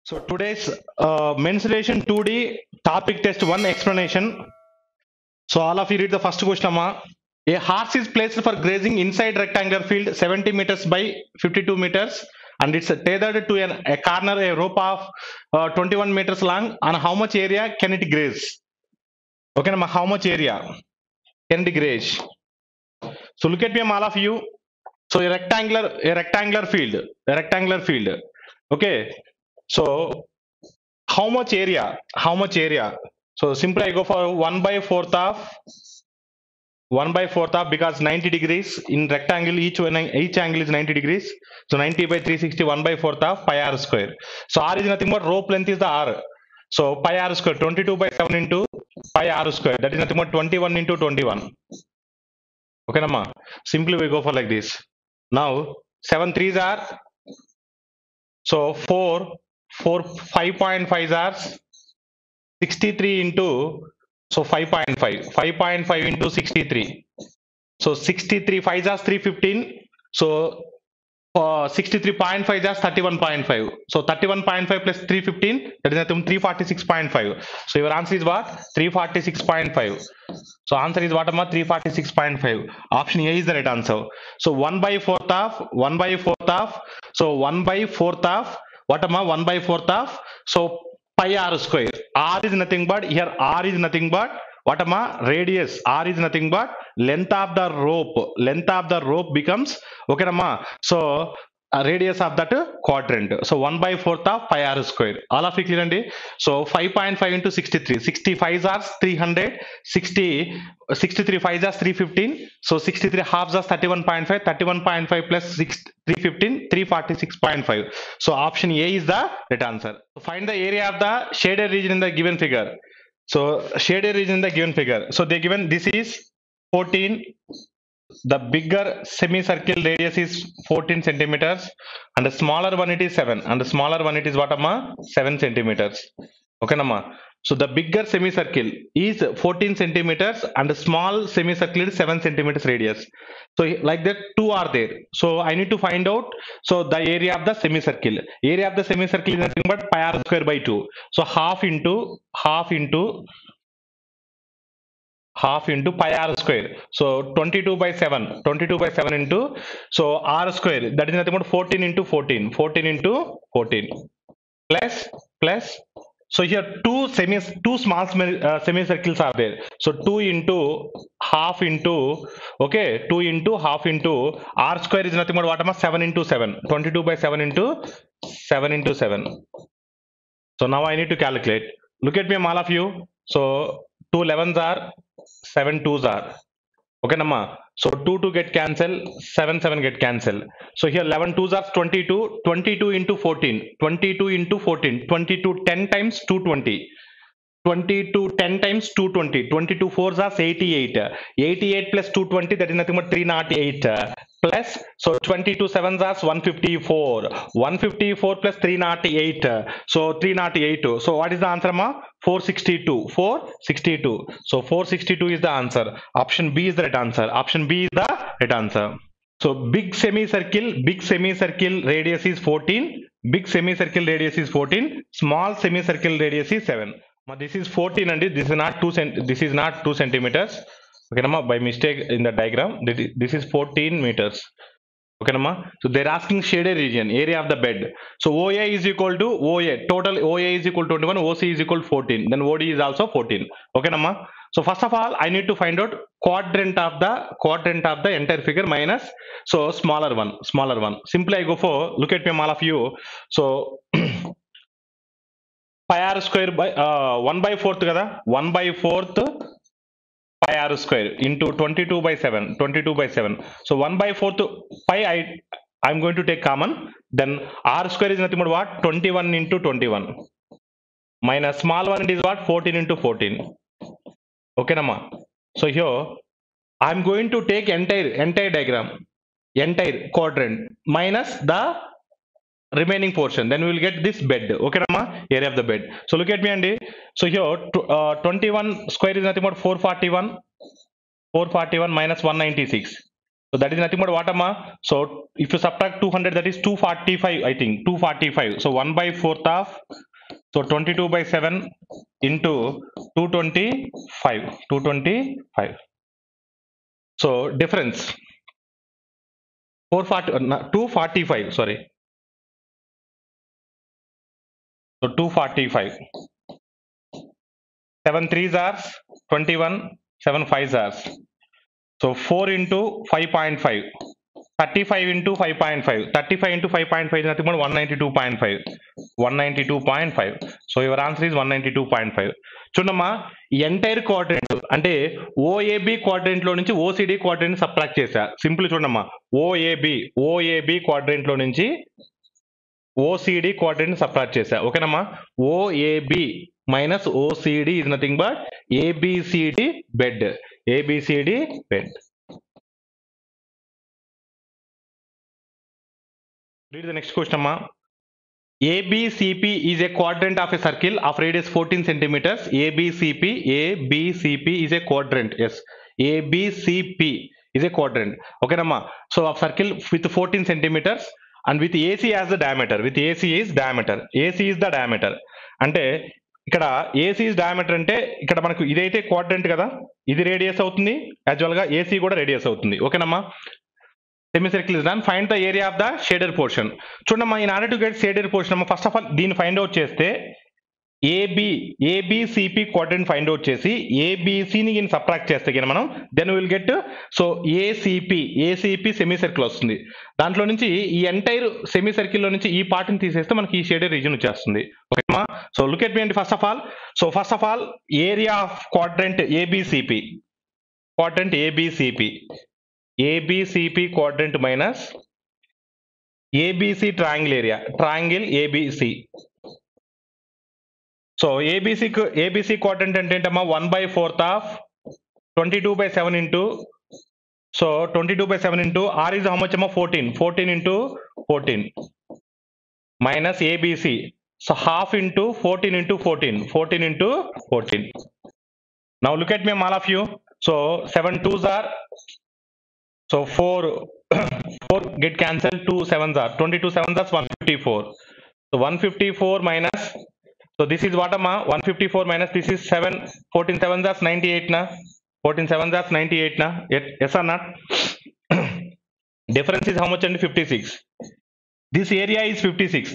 So today's mensuration 2D topic test 1 explanation. So all of you read the first question. Amma. A horse is placed for grazing inside rectangular field 70 meters by 52 meters and it's tethered to a corner, a rope of 21 meters long. And how much area can it graze? Okay, Amma, how much area can it graze? So look at me, all of you. So a rectangular field. Okay. So how much area? How much area? So simply I go for 1 by fourth of because 90 degrees in rectangle each angle is 90 degrees. So 90 by 360 1 by fourth of pi r square. So r is nothing but rope length is the r. So pi r square 22 by 7 into pi r square, that is nothing but 21 into 21. Okay, Nama. Simply we go for like this. Now 7 threes are so 5.5 are 63 into so 5.5 into 63. So 63 5 is 315. So 63.5 is 31.5. So 31.5 plus 315, that is nothing 346.5. So your answer is what? 346.5. So answer is what, Amma? 346.5. Option A is the right answer. So 1 by fourth of so 1 by fourth of what, Amma? 1 by fourth of so pi r square. R is nothing but here r is nothing but what, Amma? Radius. R is nothing but length of the rope. Length of the rope becomes okay, Amma. So radius of that quadrant. So 1 by fourth of pi r square. All of it clear, andi? So 5.5 into 63. 65 are 300. 63 5 are 315. So 63 halves are 31.5. 31.5 plus 315, 346.5. So option A is the right answer. So find the area of the shaded region in the given figure. So shaded region in the given figure. So they given this is 14. The bigger semicircle radius is 14 centimeters and the smaller one it is 7 and the smaller one it is what, Amma? 7 centimeters. Okay, Amma. So the bigger semicircle is 14 centimeters and the small semicircle is 7 centimeters radius. So like that two are there. So I need to find out so the area of the semicircle. Area of the semicircle is nothing but pi r square by 2. So half into pi r square. So 22 by 7 into so r square, that is nothing but 14 into 14 into 14 plus so here two small semicircles are there. So 2 into half into okay 2 into half into r square is nothing but what, Amma? 7 into 7, 22 by 7 into 7. So now I need to calculate. Look at me, all of you. So 2 11s are 7 twos are. Okay, Namma. So 2 get cancel, 7 get cancel. So here 11 twos are 22. 22 into 14. 22 into 14. 22 10 times 220. 22 10 times 220. 22 fours are 88. 88 plus 220, that is nothing but 308. Plus so 22 sevens are 154. 154 plus 308. So 308. So what is the answer, Ma? 462. 462. So 462 is the answer. Option B is the right answer. Option B is the right answer. So big semicircle radius is 14. Big semicircle radius is 14. Small semicircle radius is 7. This is 14 and this is not 2 centimeters. Okay, Nama, by mistake in the diagram, this is 14 meters. Okay, Nama. So they're asking shaded region, area of the bed. So OA is equal to OA. Total OA is equal to 21. OC is equal to 14. Then OD is also 14. Okay, Nama. So first of all, I need to find out quadrant of the entire figure minus so smaller one. Simply I go for, look at me, all of you. So pi r square by 1 by fourth kada, 1 by fourth pi r square into 22 by 7. So 1 by fourth pi I'm going to take common. Then r square is nothing but what? 21 into 21 minus small one, it is what? 14 into 14. Okay, Nama. So here I'm going to take entire diagram, entire quadrant minus the remaining portion, then we will get this bed. Okay, Rama, area of the bed. So look at me, Andy. So here 21 square is nothing but 441 minus 196. So that is nothing but what, amma? So if you subtract 200, that is 245, I think 245. So 1 by 4th of, so 22 by 7 into 225. So difference 245, sorry. So 245. 7 3s are 21, 7 5s are. So 4 into 5.5. 35 into 5.5. 35 into 5.5 is nothing but 192.5. 192.5. So your answer is 192.5. చూడమ్మా entire quadrant అంటే ఓఏబి quadrant లో నుంచి OCD quadrant subtract చేశా. Simple చూడమ్మా, ఓఏబి quadrant లో నుంచి OCD quadrant subtract చేశా. ఓకేనమ్మా, OAB minus OCD is nothing but ABCD bed. ABCD bed. Read the next question, amma. ABCP is a quadrant of a circle of radius 14 centimeters. ABCP is a quadrant. Yes, ABCP is a quadrant. Okay, namma. So of circle with 14 centimeters and with AC as the diameter. With AC is diameter. AC is the diameter. అంటే ఇక్కడ AC is diameter అంటే ఇక్కడ మనకు ఇదైతే quadrant కదా, ఇది radius అవుతుంది, actual గా AC కూడా రేడియస్ అవుతుంది. ఓకేనమ్మా. Semicircle is done. Find the area of the shaded portion. చూడమ్మా, in order to get shaded portion, first of all దీన్ని ఫైండ్ అవుట్ చేస్తే ఏబిసిపి క్వాడ్రెంట్ ఫైండ్ అవుట్ చేసి ఏబిసిని సబ్ట్రాక్ట్ చేస్తే కానీ మనం then will get so ACP semi circle వస్తుంది. దాంట్లో నుంచి ఈ ఎంటైర్ సెమీ సర్కిల్ లో నుంచి ఈ పార్ట్ని తీసేస్తే మనకి ఈ షేడెడ్ రీజన్ వచ్చేస్తుంది. ఓకేమా. సో లుక్ ఎట్ మీ అండి first of all area of quadrant ABCP ABCP quadrant minus ABC triangle area, triangle ABC. So ABC quadrant అంటే ఏంటమ్మా 1 by 4th of 22 by 7 into, so 22 by 7 into R is how much, amma? 14 into 14 minus ABC. So half into 14 into 14 into 14. Now look at me, all of you. So 7 2s are, so 4 get cancelled, 2 7s are 22 7s are 154. So 154 minus, so this is what, amma? 154 minus this is 7, 14 7s are 98 na, 14 7s are 98 na. Yes or not? Difference is how much? And 56. This area is 56.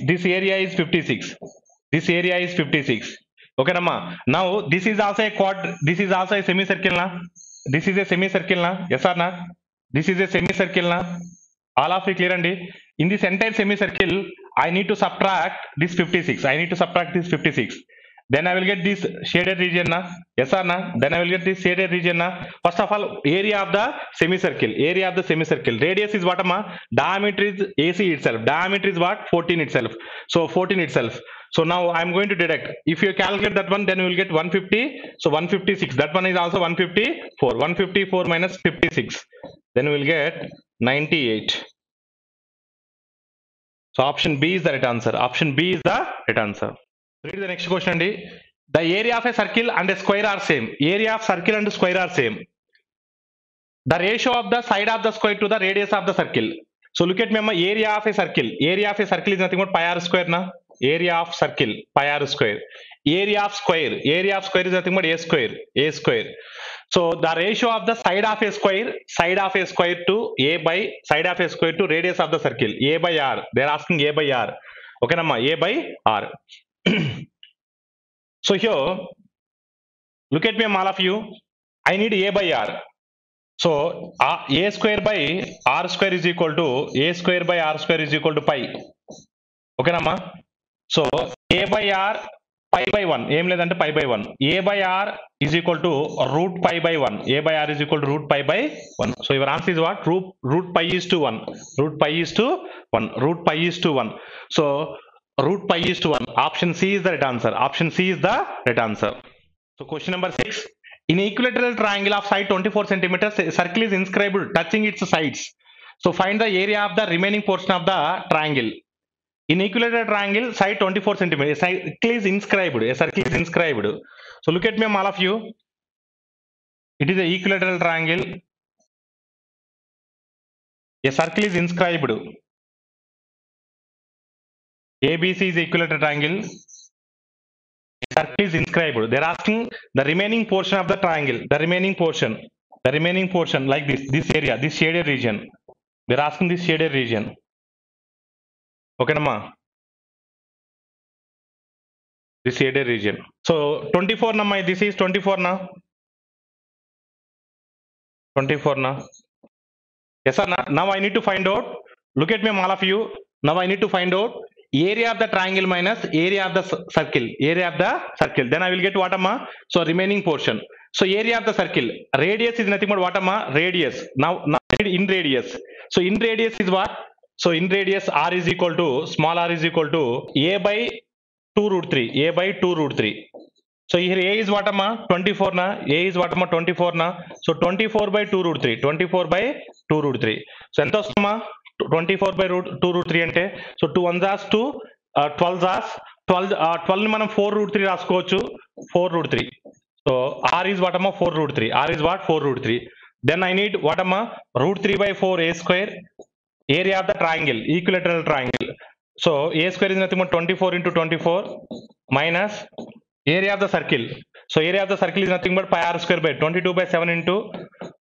Okay namma. Now this is also a this is also a semicircle na. Yes or not? This is a semicircle na. All of you clear andi? In this entire semicircle I need to subtract this 56. Then I will get this shaded region na. Yes or not? Then I will get this shaded region na. First of all, area of the semicircle. Radius is what, amma? Diameter is AC itself. Diameter is what? 14 itself. So 14 itself. So now I am going to deduct. If you calculate that one, then you will get 150. So 156. That one is also 154. 154 minus 56. Then we will get 98. So option B is the right answer. Read the next question, Andy. The area of a circle and a square are same. The ratio of the side of the square to the radius of the circle. So look at me, area of a circle. Area of a circle is nothing but pi r square na. Area of circle pi r square. Area of square is nothing but a square. So the ratio of the side of a square to a by side of a square to radius of the circle, a by r. They are asking a by r. Okay namma, a by r. So here look at me, all of you. I need a by r. So a square by r square is equal to pi. Okay namma. So a by r pi by 1, ఏం లేదంటే pi by 1. A by r is equal to root pi by 1. Root pi by 1. So your answer is what? Root pi is to 1. Root pi is to 1. So root pi is to 1. Option C is the right answer. So question number 6. In equilateral triangle of side 24 centimeters, a circle is inscribed touching its sides. So find the area of the remaining portion of the triangle. In equilateral triangle, side 24 centimeters, a circle is inscribed. So look at me, all of you. It is an equilateral triangle. A circle is inscribed. ABC is equilateral triangle. A circle is inscribed. They're asking the remaining portion of the triangle. The remaining portion like this area, this shaded region. They're asking this shaded region. Okay, Nama. This shaded region. So 24 Nama. This is 24 now. 24 now. Yes sir. Now I need to find out. Look at me, all of you. Now I need to find out area of the triangle minus area of the circle. Area of the circle. Then I will get what Amma? So remaining portion. So area of the circle. Radius is nothing but what Amma? Radius. Now in radius. So in radius is what? So in radius r is equal to small r is equal to a by 2 root 3. A by 2 root 3. So here a is what Amma? 24 na. A is what Amma? 24 na. So 24 by 2 root 3. 24 by 2 root 3. So enta ostama? 24 by 2 root 3 ante. So 2 1s are 2, 12 are 12 ni manam 4 root 3 raskochu. 4 root 3. So r is what Amma? 4 root 3. R is what? 4 root 3. Then I need what Amma? Root 3 by 4 a square. Area of the triangle, equilateral triangle. So a square is nothing but 24 into 24 minus area of the circle. So area of the circle is nothing but pi r square by 22 by 7 into,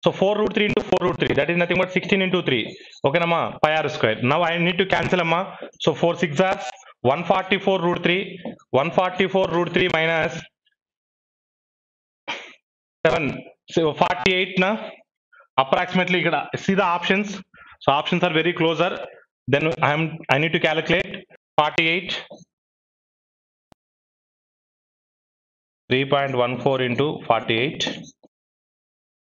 so 4 root 3 into 4 root 3, that is nothing but 16 into 3. Okay Nama, pi r square. Now I need to cancel Amma. So 4 6 are 144 root 3. 144 root 3 minus 7. So 48 na. Approximately see the options. So options are very closer. Then I need to calculate 48. 3.14 into 48.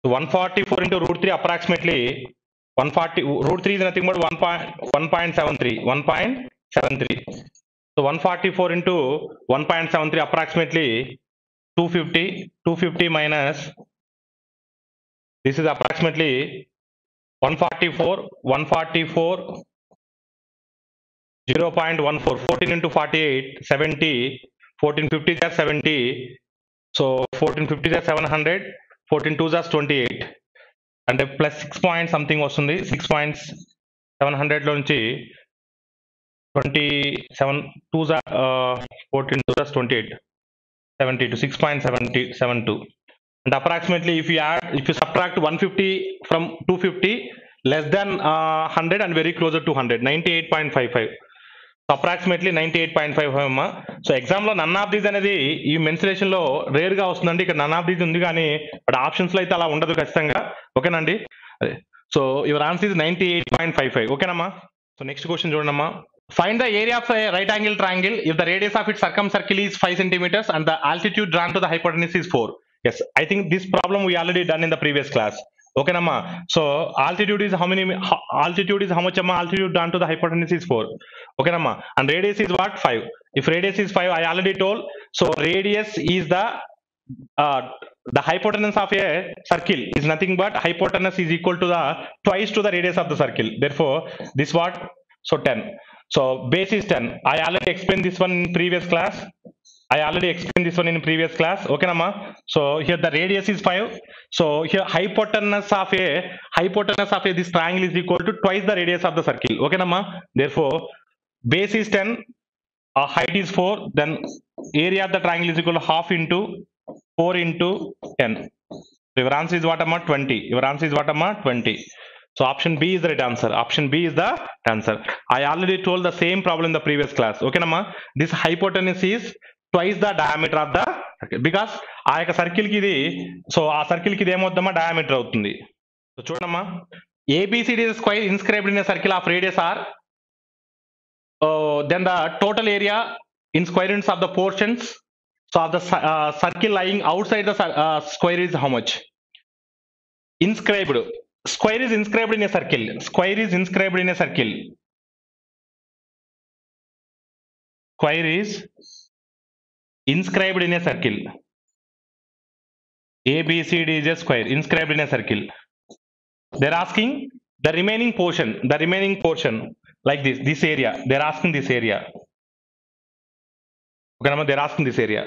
So 144 into root 3 approximately 140. Root 3 is nothing but 1.73. 1.73. So 144 into 1.73 approximately 250. 250 minus, this is approximately 144. 0.14. 14 into 48, 70. 1450 is 70. So 1450 is 700. 14 2s are 28. And plus 6 point something వస్తుంది. 6.700 లో నుంచి 27 2s are 14 2s are 28. 72. 6.72. And approximately if you subtract 150 from 250, less than 100 and very closer to 100, 98.55. Approximately 98.55 అమ్మా. So ఎగ్జామ్లో none of these అనేది ఈ మెన్సురేషన్లో రేర్గా వస్తుందండి. ఇక్కడ నన్ ఆఫ్ దీస్ ఉంది కానీ బట్ ఆప్షన్స్లో అయితే అలా ఉండదు ఖచ్చితంగా. ఓకేనండి. అదే సో యువర్ ఆన్సర్ ఇస్ 98.55. ఓకేనమ్మా. సో నెక్స్ట్ క్వశ్చన్ చూడమ్మా. Find the area of a right angle triangle if the radius of its circumcircle is 5 centimeters and the altitude drawn to the hypotenuse is 4. Yes, I think this problem we already done in the previous class. Okay Nama. So altitude is how many? Altitude is how much Amma? Altitude drawn to the hypotenuse is 4. Okay Nama. And radius is what? 5. If radius is 5, I already told. So radius is the hypotenuse of a circle is nothing but hypotenuse is equal to the twice to the radius of the circle. Therefore, this what? So 10. So base is 10. I already explained this one in previous class. Okay Nama. So here the radius is 5. So here hypotenuse of this triangle is equal to twice the radius of the circle. Okay Nama. Therefore base is 10, height is 4, then area of the triangle is equal to half into 4 into 10. So your answer is what Amma? 20. Your answer is what Amma? 20. So option B is the right answer. Option B is the answer. I already told the same problem in the previous class. Okay Nama. This hypotenuse is twice the diameter of the circle, because ఆ యొక్క circle కి ఇది, so ఆ circle కి ఇది ఏమవుతుందమ్మా? Diameter అవుతుంది. So చూడమ్మా, ABCD is square inscribed in a circle of radius r. Then the total area in square units of the portions, so of the circle lying outside the square is how much? Inscribed. Square is inscribed in a circle. Square is inscribed in a circle. Square is inscribed in a circle. ABCD is a square inscribed in a circle. They're asking the remaining portion like this area. They're asking this area. Okay, they're asking this area.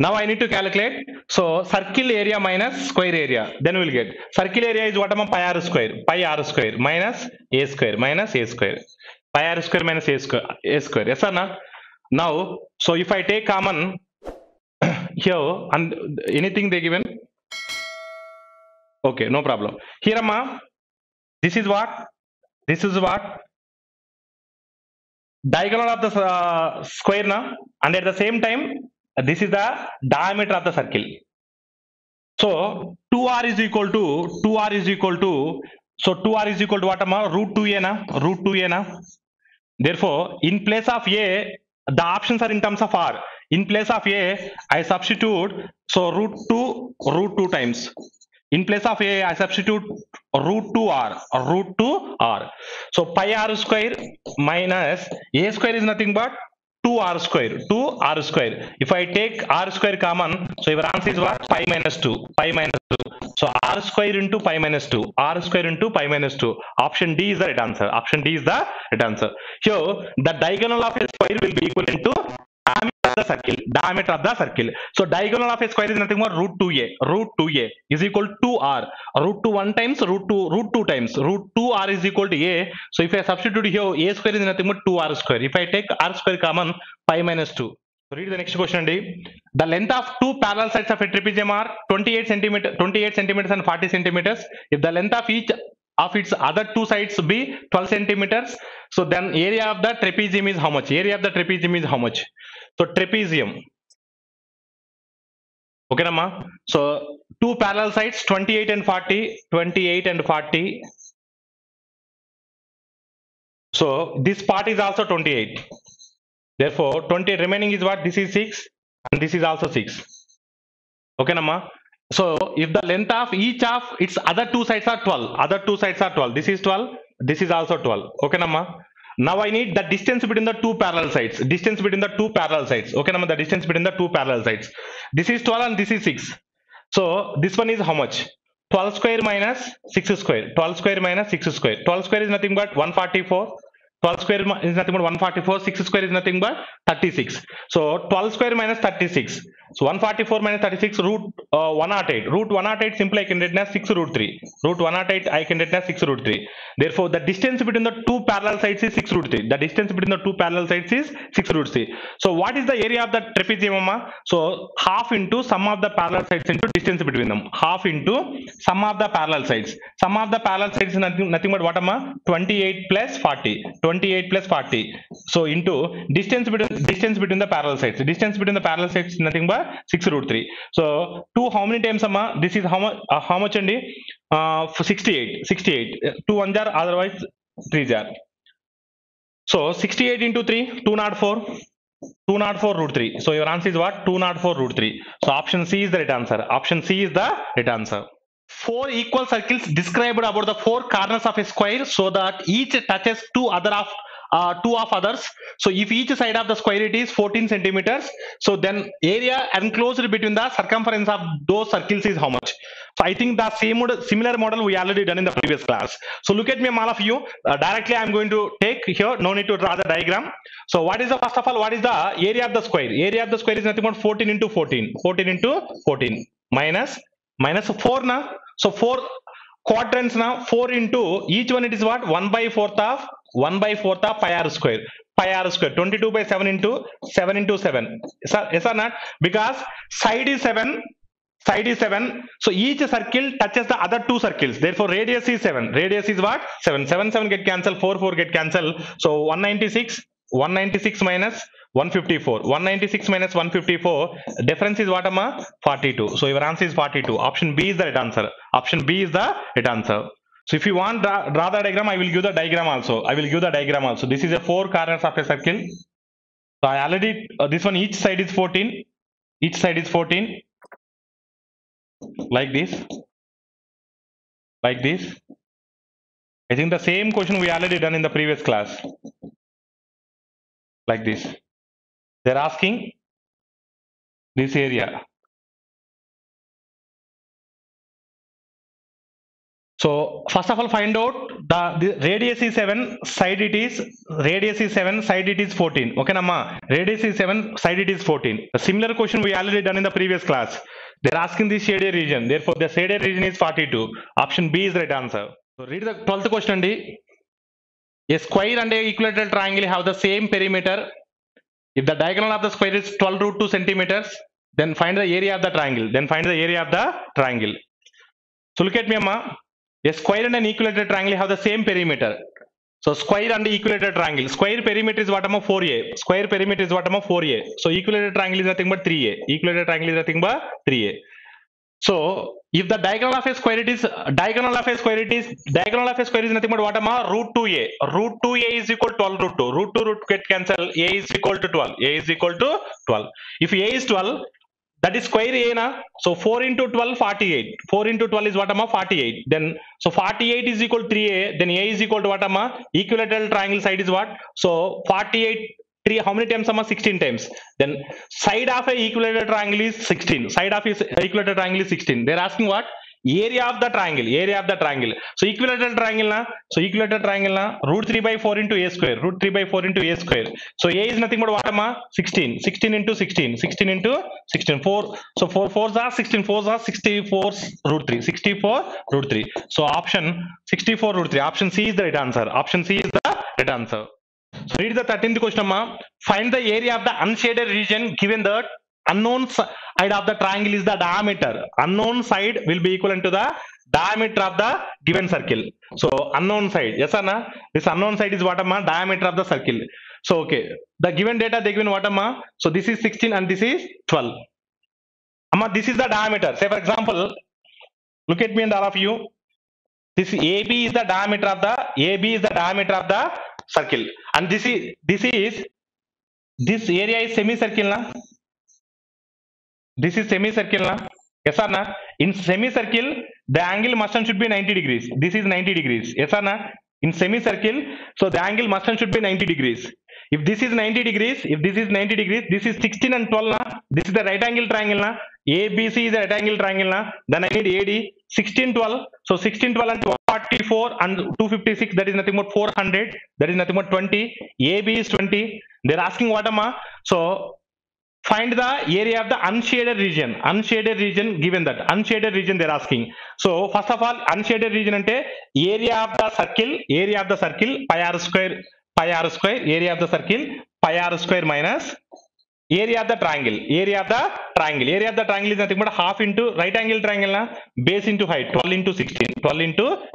Now I need to calculate. So circle area minus square area. Then we will get circle area is what, pi r square. Pi r square minus a square minus a square. Pi r square minus a square. A square. Yes or not? Now, so if I take common here and anything they given. Okay, no problem. Here, amma, this is what? This is what? Diagonal of the square now, and at the same time this is the diameter of the circle. So 2r is equal to 2r is equal to, so 2r is equal to what, amma? Root 2a na, root 2a na. Therefore in place of a, the options are in terms of r. In place of a I substitute, so root 2 times. In place of a I substitute root 2r, root 2r. So pi r square minus a square is nothing but 2r square, 2r square. If I take r square common, so your answer is what? Pi minus 2, pi minus 2. So r square into pi minus 2, r square into pi minus 2. Option D is the right answer. Option D is the right answer. Here the diagonal of a square will be equal into the circle, diameter of the circle. So diagonal of a square is nothing but root 2a. Root 2a is equal to r. Root 2 1 times, root 2 times. Root 2r is equal to a. So if I substitute here, a square is nothing but 2r square. If I take r square common, pi minus 2. So read the next question. The length of two parallel sides of a trapezium are 28 centimeters and 40 centimeters. If the length of each of its other two sides be 12 centimeters, so then area of the trapezium is how much? Area of the trapezium is how much? So trapezium, okay nama. So two parallel sides 28 and 40, 28 and 40. So this part is also 28. Therefore 20 remaining is what? This is 6 and this is also 6. Okay nama. So if the length of each of its other two sides are 12, other two sides are 12, this is 12, this is also 12. Okay nama. Now I need the distance between the two parallel sides. Distance between the two parallel sides. Okay nama, the distance between the two parallel sides. This is 12 and this is 6. So this one is how much? 12 square minus 6 square. 12 square minus 6 square. 12 square is nothing but 144. 12 square is nothing but 144. 6 square is nothing but 36. So 12 square minus 36. So 144 minus 36 root 108. Root 108 simply I can write as 6 root 3. Root 108 I can write as 6 root 3. Therefore the distance between the two parallel sides is 6 root 3. The distance between the two parallel sides is 6 root 3. So what is the area of the trapezium, amma? So half into sum of the parallel sides into distance between them. Half into sum of the parallel sides. Sum of the parallel sides is nothing but what, amma? 28 plus 40. 28 plus 40. So into distance between the parallel sides. Distance between the parallel sides is nothing but 6 root 3. So 2 how many times, amma? This is how much andi? 68. 68. 2 1 jar, otherwise 3 jar. So 68 into 3, 204. 204 root 3. So your answer is what? 204 root 3. So option C is the right answer. Option C is the right answer. 4 equal circles described about the 4 corners of a square so that each touches two of others. So if each side of the square it is 14 centimeters, so then area enclosed between the circumference of those circles is how much? So I think the similar model we already done in the previous class. So look at me, all of you. Directly I am going to take here, no need to draw the diagram. So what is the, first of all, what is the area of the square? Area of the square is nothing but 14 into 14. 14 into 14 minus 4 na. So 4 quadrants now, 4 into each one it is what? 1 by 4th of pi r square. Pi r square 22 by 7 into 7. Yes or not? Because side is 7. Side is 7. So each circle touches the other two circles. Therefore radius is 7. Radius is what? 7. 7 get cancelled. 4 get cancelled. So 196 minus 154. 196 minus 154. Difference is what, amma? 42. So your answer is 42. Option B is the right answer. Option B is the right answer. So if you want draw the diagram, I will give the diagram also. This is a 4 corners of a circle. So I already this one, each side is 14. Each side is 14. Like this. I think the same question we already done in the previous class. Like this. They're asking this area. So first of all, find out the radius is 7, side it is, radius is 7, side it is 14. Okay, Namma? Radius is 7, side it is 14. A similar question we already done in the previous class. They're asking the shaded region. Therefore, the shaded region is 42. Option B is the right answer. So read the 12th question. A square and a equilateral triangle have the same perimeter. If the diagonal of the square is 12 root 2 centimeters, then find the area of the triangle. Then find the area of the triangle. So look at me, Amma. A square and an equilateral triangle have the same perimeter. So square and equilateral triangle. Square perimeter is what, Amma? 4a. Square perimeter is what, Amma? 4a. So equilateral triangle is nothing but 3a. Equilateral triangle is nothing but 3a. So if the diagonal of a square it is diagonal of a square is nothing but what, Amma? Root 2a. Root 2a is equal to 12 root 2. Root 2 root get cancel. A is equal to 12. A is equal to 12. If a is 12, that is square a na. So 4 into 12, 48. 4 into 12 is what, Amma? 48. Then so 48 is equal to 3a. Then a is equal to what, Amma? Equilateral triangle side is what? So 48. 3 how many times, Amma? 16 times. Then side of a equilateral triangle is 16. Side of his equilateral triangle is 16. They're asking what? Area of the triangle. Area of the triangle. So equilateral triangle na. So equilateral triangle na. Root 3 by 4 into a square. Root 3 by 4 into a square. So a is nothing but what, Amma? 16. 16 into 16. 16 into 16. 4. So 4 4s are 16. 4s are 64 root 3. 64 root 3. So option 64 root 3. Option C is the right answer. Option C is the right answer. So read the 13th question, Amma. Find the area of the unshaded region given that unknown side of the triangle is the diameter. Unknown side will be equivalent to the diameter of the given circle. So unknown side, yes or no? This unknown side is what, Amma? Diameter of the circle. So okay, the given data they given what, Amma? So this is 16 and this is 12. Amma, this is the diameter. Say for example, look at me and all of you. This AB is the diameter of the circle, and this area is semicircle na. This is semicircle na. Yes or na? In semicircle, the angle must and should be 90 degrees. This is 90 degrees. Yes or na? In semicircle, so the angle must and should be 90 degrees. If this is 90 degrees, this is 16 and 12 na. This is the right angle triangle na. ABC is the right angle triangle na. Then I need AD. 16 12. So 16 12 and 44 and 256, that is nothing but 400. That is nothing but 20. AB is 20. They're asking what, Amma? So find the area of the unshaded region. Unshaded region, given that unshaded region they're asking. So first of all, unshaded region ante area of the circle pi r square, area of the circle pi r square minus area of the triangle. Area of the triangle is nothing but half into right angle triangle na, base into height, 12 into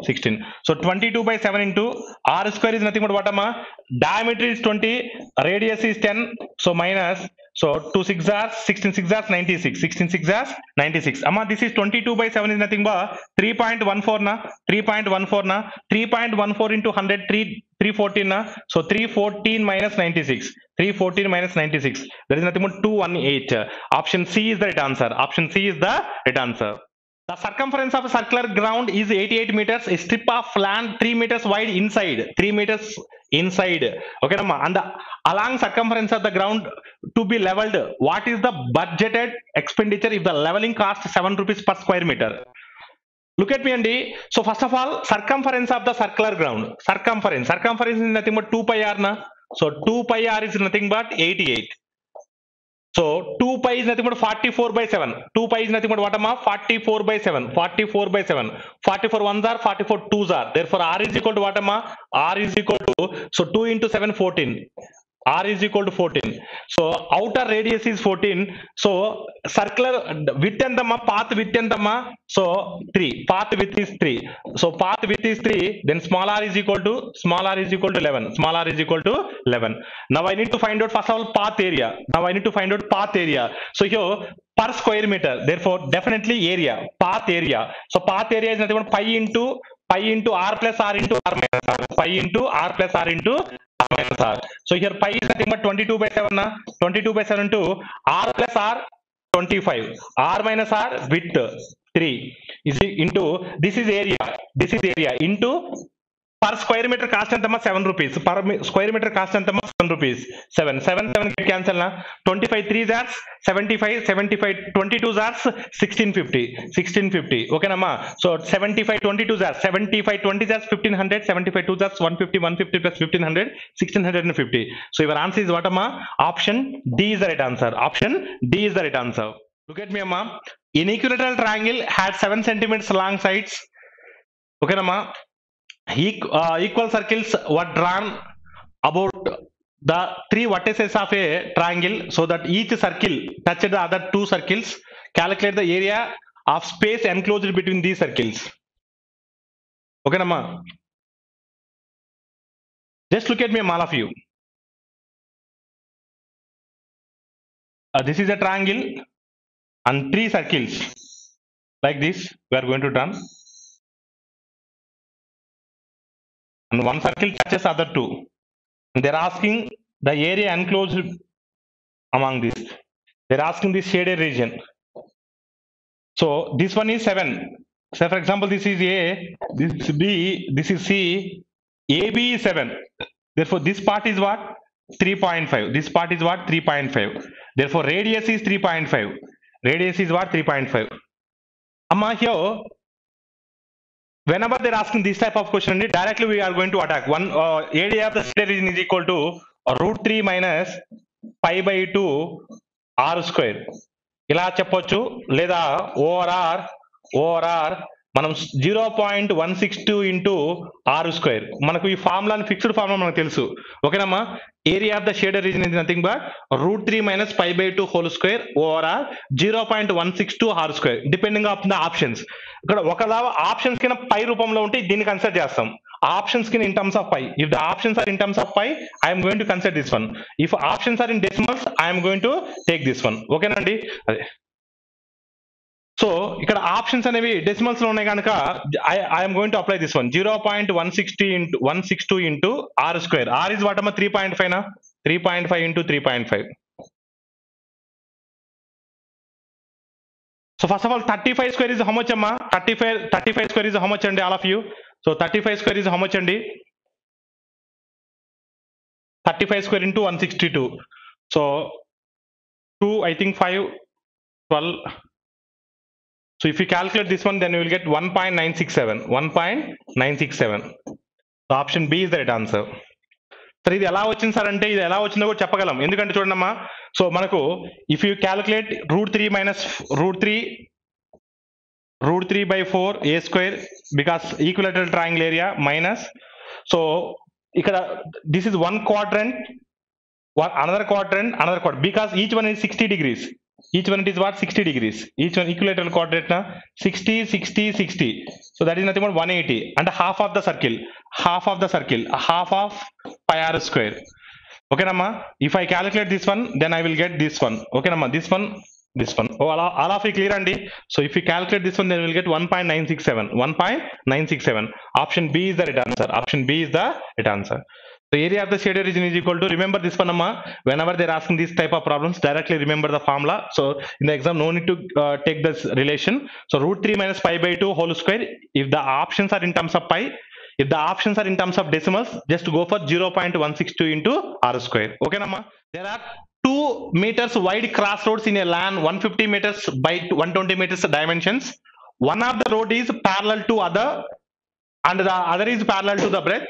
16. So 22 by 7 into r square is nothing but what, Amma? Diameter is 20, radius is 10. So minus, so 2 6 are 16 6 are 96. 16 6 are 96. Amma, this is 22 by 7 is nothing but 3.14 na. 3.14 into 100, 314 na. So 314 minus 96. 314 minus 96. That is nothing but 218. Option C is the right answer. Option C is the right answer. The circumference of a circular ground is 88 meters. A strip of land 3 meters wide inside. 3 meters inside. Okay, Namma. And the along circumference of the ground to be leveled, what is the budgeted expenditure if the leveling costs 7 rupees per square meter? Look at me, Andy. So first of all, circumference of the circular ground. Circumference is nothing but 2 pi r na. So 2 pi r is nothing but 88. So 2 pi is nothing but 44 by 7. 2 pi is nothing but what, Amma? 44 by 7. 44 by 7. 44 ones are, 44 twos are. Therefore r is equal to what, Amma? R is equal to, so 2 into 7 14. R is equal to 14. So outer radius is 14. So circular width and path width and so 3. Path width is 3. So path width is 3. Then small r is equal to 11. Small r is equal to 11. Now I need to find out first of all path area. So here per square meter. Therefore definitely area. Path area. So path area is nothing but pi into r plus r into r minus r. Pi into r plus r into minus r. So here pi is nothing but 22 by 7 na. 22 by 7 to r plus r 25. R minus r width 3 is into this is area into per square meter cost entama 7 rupees, per square meter cost entama 7 rupees, 7 get cancel na, 25 3s are 75, 75 22s are 1650, okay nama. So 75 22s are 75 20s are 1500, 75 2s are 150, 150 plus 1500 1650. So your answer is what amma? Option D is the right answer. Option D is the right answer. Look at me amma. An equilateral triangle had 7 centimeters long sides, okay nama. Equal circles were drawn about the 3 vertices of a triangle so that each circle touched the other 2 circles. Calculate the area of space enclosed between these circles. Okay nama. Just look at me, all of you. This is a triangle and 3 circles like this we are going to draw, and 1 circle touches other 2. They're asking the area enclosed among these. They're asking the shaded region. So this one is 7. So for example, this is A, this is B, this is C. AB is 7. Therefore, this part is what? 3.5. This part is what? 3.5. Therefore, radius is 3.5. Radius is what? 3.5. Amma, here, whenever they're asking this type of question, directly we are going to attack. One area of the shaded region is equal to root 3 minus pi by 2 r square. ఇలా చెప్పొచ్చు, లేదా OR మనం 0.162 into are square. మనకు ఈ formula fixed formula మనకు తెలుసు, ఓకేనమ్మా. Area of the shaded region is nothing but root 3 minus pi by 2 whole square or 0.162 r square, depending of the options. ఇక్కడ ఒకలా ఆప్షన్స్ కింద పై రూపంలో ఉంటే దీన్ని కన్సిడర్ చేస్తాం. Options in terms of pi. If the options are in terms of pi, I am going to consider this one. If options are in decimals, I am going to take this one. Okay nandi. So ikkada options anevi decimals lo unnai ganaka I am going to apply this one. 0.162 into r square. R is what amma 3.5 na, 3.5 into 3.5. So first of all, 35 square is how much amma? 35 square is how much andi, all of you? So 35 square is how much andi? 35 square into 162. So 2, I think 5, 12. So if you calculate this one, then you will get 1.967. 1.967. So option B is the right answer. So ఇది ఎలా వచ్చింది sir అంటే, ఇది ఎలా వచ్చిందో కూడా చెప్పగలం. ఎందుకంటే చూడండమ్మా, సో మనకు if you calculate root 3 minus root 3 by 4 a square, because equilateral triangle area minus, so ikkada this is one quadrant, another quadrant, because each one is 60 degrees. Each one it is what? 60 degrees. Each one equilateral quadrant na 60 60 60. So that is nothing but 180, and half of the circle, half of pi r square. Okay namma. If I calculate this one, then I will get this one. Okay namma. This one. Oh, all of you clear andi? So if you calculate this one, then we will get 1.967. 1.967. Option B is the right answer. Option B is the right answer. The area of the shaded region is equal to, remember this one amma, whenever they're asking this type of problems, directly remember the formula. So in the exam, no need to take this relation. So root 3 minus pi by 2 whole square. If the options are in terms of pi, if the options are in terms of decimals, just go for 0.162 into r square. Okay namma. There are 2 meters wide crossroads in a land 150 meters by 120 meters dimensions. One of the road is parallel to other, and the other is parallel to the breadth.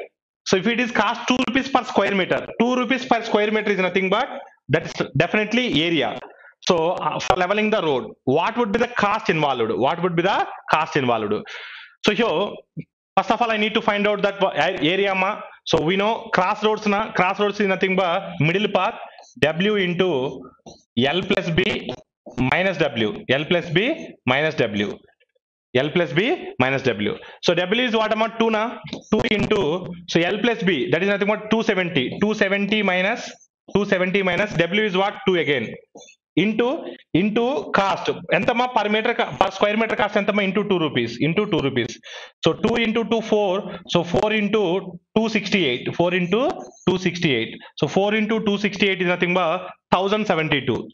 So if it is cost 2 rupees per square meter, 2 rupees per square meter is nothing but that is definitely area. So for leveling the road, what would be the cost involved? What would be the cost involved? So here, first of all, I need to find out that area ma. So we know crossroads na, crossroads is nothing but middle path, W into L plus B minus W. L plus B minus W. L plus B minus W. So W is what amount? 2 na? 2 into, so L plus B, that is nothing but 270. 270 minus W is what? 2 again. into cost entama per meter per square meter cost entama into 2 rupees into 2 rupees. So 2 into 2 4, so 4 into 268, 4 into 268, so 4 into 268 is nothing but 1072.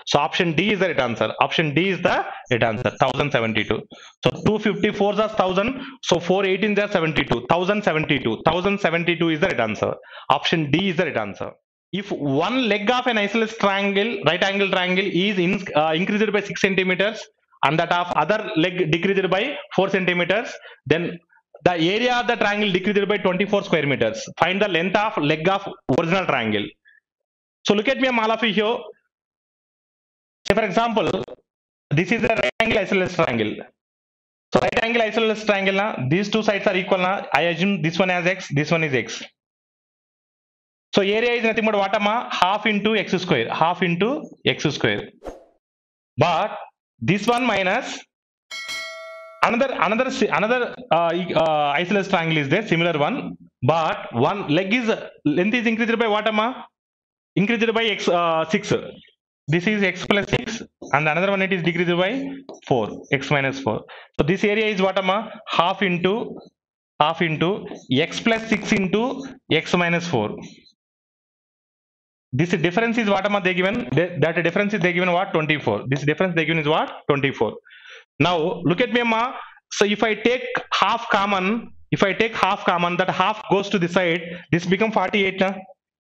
So option D is the right answer. Option D is the right answer, 1072. So 254 is 1000, so 418 is 72, 1072 is the right answer. Option D is the right answer. If one leg of an isosceles triangle, right angle triangle, is increased by 6 centimeters and that of other leg decreased by 4 centimeters, then the area of the triangle decreased by 24 square meters. Find the length of leg of original triangle. So look at me, all of you here. Say for example, this is the right angle isosceles triangle. So right angle isosceles triangle, these two sides are equal. I assume this one has x, this one is x. So area is nothing but what, half into x square, half into x square. But this one minus another isosceles triangle is there, similar one. But one leg is length is increased by what, increased by x 6. This is x plus 6, and another one it is decreased by 4, x minus 4. So this area is what, half into x plus 6 into x minus 4. This difference is what, they given, that difference is they given what, 24. This difference they given is what, 24. Now look at me, so if I take half common, that half goes to this side, this become 48.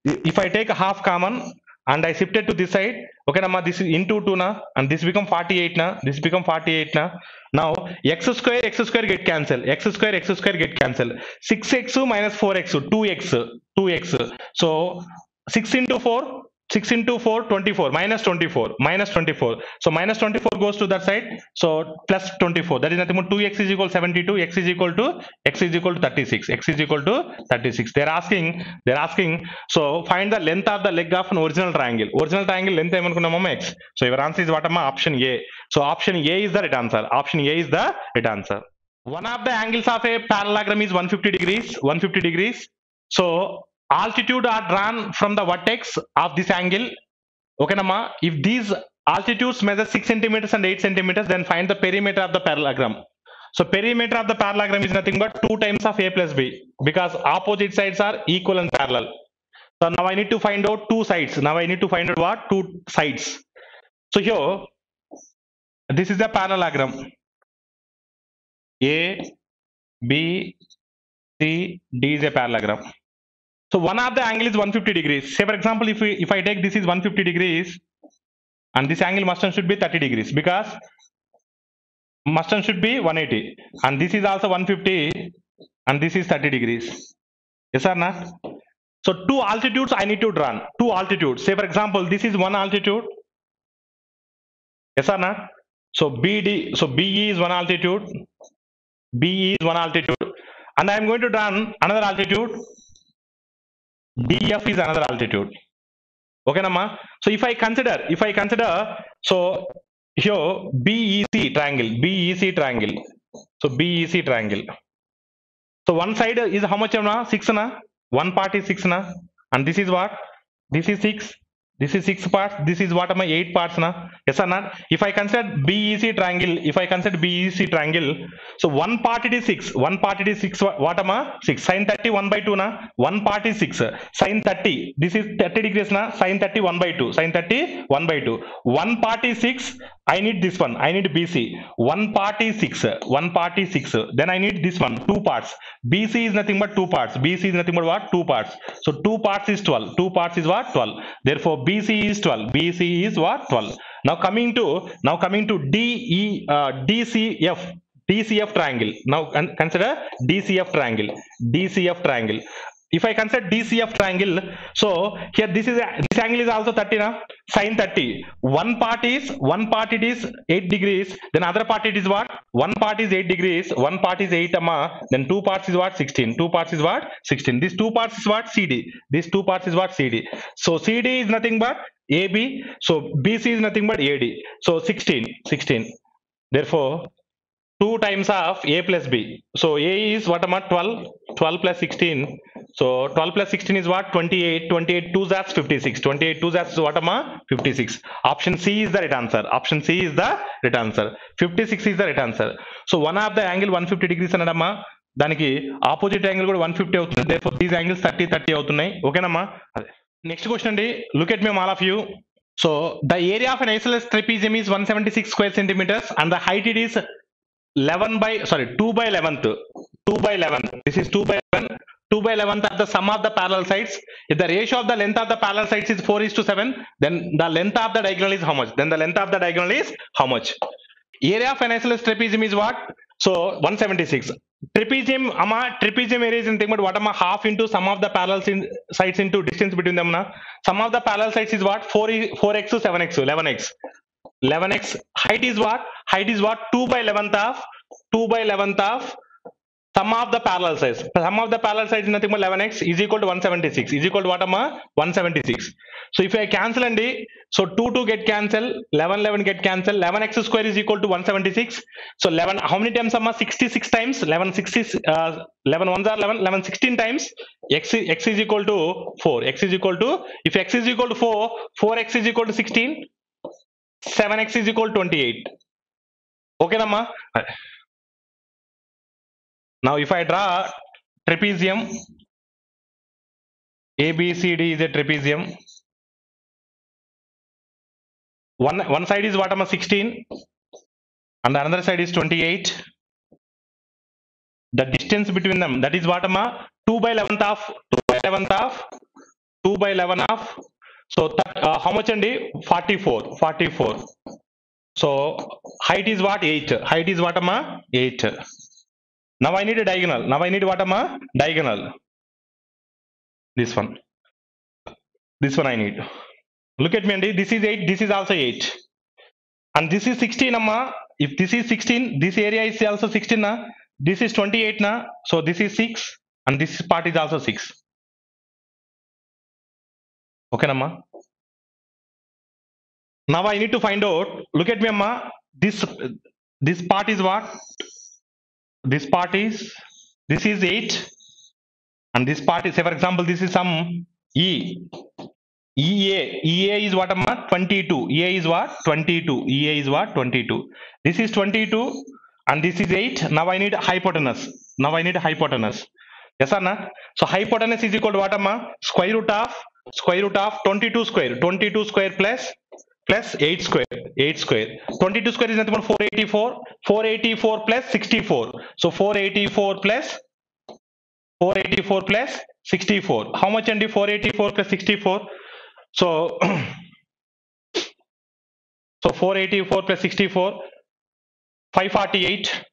If I take a half common and I shift it to this side, okay, this is into 2 and this become 48 this become 48 Now x square get cancel, x square get cancel. 6x minus 4x, 2x. So 6 into 4, 24, minus 24. So minus 24 goes to that side, so plus 24. That is nothing but 2x is equal to 72, x is equal to 36. They're asking, so find the length of the leg of an original triangle. Original triangle length x. So your answer is what, option A. So option A is the right answer. One of the angles of a parallelogram is 150 degrees. So altitude are drawn from the vertex of this angle. Okay, if these altitudes measure 6 centimeters and 8 centimeters, then find the perimeter of the parallelogram. So perimeter of the parallelogram is nothing but 2 times of A plus B, because opposite sides are equal and parallel. So now I need to find out 2 sides. What? 2 sides. So here, this is the parallelogram. A, B, C, D is a parallelogram. So one of the angle is 150 degrees. Say for example, if I take this is 150 degrees, and this angle must should be 30 degrees, because must should be 180, and this is also 150, and this is 30 degrees. Yes or not? So 2 altitudes I need to draw. 2 altitudes. Say for example, this is one altitude. Yes or not? So BE is one altitude. BE is one altitude, and I am going to draw another altitude. DF is another altitude. Okay, Nama. So if I consider, so here BEC triangle. So BEC triangle. So one side is how much, 6 one part is 6 and this is what? This is 6. This is 6 parts. This is what, 8 parts Yes or not? If I consider BEC triangle, so one part it is 6. What, 6. Sin 30 1 by 2 one part is 6. Sin 30, this is 30 degrees sin 30 1 by 2. One part is 6. I need this one. I need BC. One part is 6. Then I need this one. 2 parts. BC is nothing but 2 parts. What? 2 parts. So 2 parts is 12. 2 parts is what? 12. Therefore BC is 12. BC is what? 12. Now coming to DCF triangle. Now consider DCF triangle. If I consider DCF triangle, so here this angle is also 30 sin 30. One part it is 8 degrees, then other part it is what? One part is 8 degrees, one part is 8 then 2 parts is what? 16. 2 parts is what? 16. These 2 parts is what? CD. These 2 parts is what? CD. So CD is nothing but AB. So BC is nothing but AD. So 16. Therefore 2 times of a plus b. So a is what, 12, 12 plus 16. So 12 plus 16 is what, 28. 28 2 that's 56. 28 2 that's what, 56. Option C is the right answer. Option C is the right answer. 56 is the right answer. So one of the angle 150 degrees అనడమ్మా, దానికి opposite angle కూడా 150 అవుతుంది. therefore these angles 30 30 అవుతున్నాయి. ఓకేనమ్మా. Next question అండి, look at me all of you. So the area of an isosceles trapezium is 176 square centimeters and the height it is 2 by 11th. 2 by 11. This is 2 by 11. 2 by 11th are the sum of the parallel sides. If the ratio of the length of the parallel sides is 4:7, then the length of the diagonal is how much? Then the length of the diagonal is how much? Area of an isosceles trapezium is what? So 176. Trapezium, trapezium area is nothing but what, half into sum of the parallel sides into distance between them. Sum of the parallel sides is what? 4x, 7x, 11x. 11x. Height is what? Height is what? 2 by 11th of sum of the parallel sides. Sum of the parallel sides is nothing but 11x is equal to 176. Is equal to what, 176. So if I cancel and so 2 get cancel, 11 get cancel, 11x square is equal to 176. So 11, how many times, 66 times. 11 ones are 11, 11 16 times. X is equal to 4. X is equal to, if x is equal to 4, 4x is equal to 16, 7x is equal to 28. Okay, Namma. Now if I draw trapezium, ABCD is a trapezium. One side is what, 16 and the another side is 28. The distance between them, that is what, 2 by 11th of 2 by 11 of. So how much, andi? 44. So height is what? 8. Height is what, 8. Now I need a diagonal. Now I need what, diagonal. This one I need. Look at me, andi. This is 8. This is also 8. And this is 16, amma. If this is 16, this area is also 16, na. This is 28, na. So this is 6 and this part is also 6. Okay, Namma. Now I need to find out. Look at me, amma. This part is what? This is 8 and this part is, say for example, this is some EA is what, 22. EA is what? 22. EA is what? 22. This is 22 and this is 8. Now I need hypotenuse. Yes or no? So hypotenuse is equal to what, square root of 22 square. 22 square plus 8 square. 22 square is nothing but 484. 484 plus 64. So 484 plus 64. How much, andi? 484 plus 64. So 484 plus 64, 548.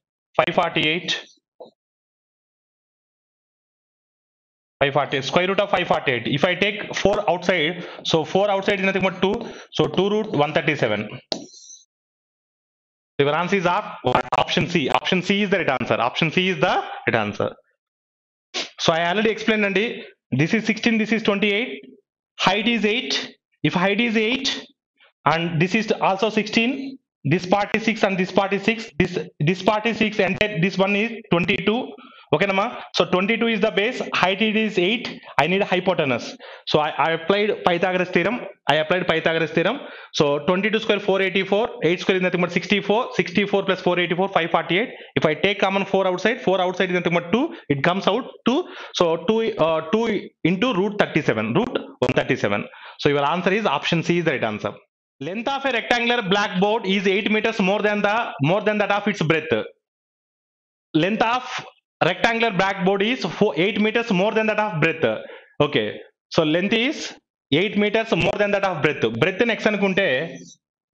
Square root of 548. If I take 4 outside, so 4 outside is nothing but 2. So 2 root 137. Your answer is option C. Option C is the right answer. Option C is the right answer. So I already explained, andi. This is 16. This is 28. Height is 8. If height is 8 and this is also 16, this part is 6 and this part is 6. This part is 6 and this one is 22. Okay, Namma. So 22 is the base. Height it is 8. I need a hypotenuse. So I applied Pythagoras theorem. So 22 square 484. 8 square is nothing but 64. 64 plus 484 548. If I take common 4 outside is nothing but 2. It comes out 2. So 2 into root 37. Root 137. So your answer is option C is the right answer. Length of a rectangular blackboard is 8 meters more than that of its breadth. Length of rectangular blackboard is 8 meters more than that of breadth. Okay, so length is 8 meters more than that of breadth. Breadth in x anukunte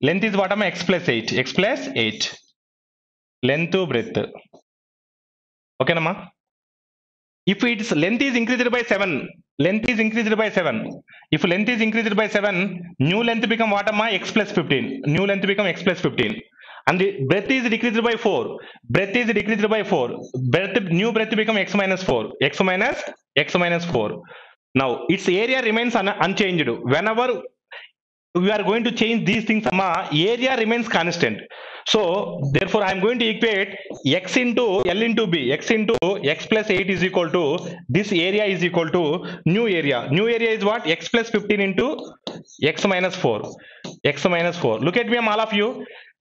length is what, x plus 8. X plus 8. Length to breadth. Okay, Namma. If its length is increased by 7, if length is increased by 7, new length become what, x plus 15. New length become x plus 15. And the breadth is decreased by 4. New breadth become x minus 4. X minus 4. Now its area remains unchanged. Whenever we are going to change these things, area remains constant. So therefore I am going to equate x into L into B, x into x plus 8 is equal to this area is equal to new area. New area is what? X plus 15 into x minus 4. X minus 4. Look at me, all of you.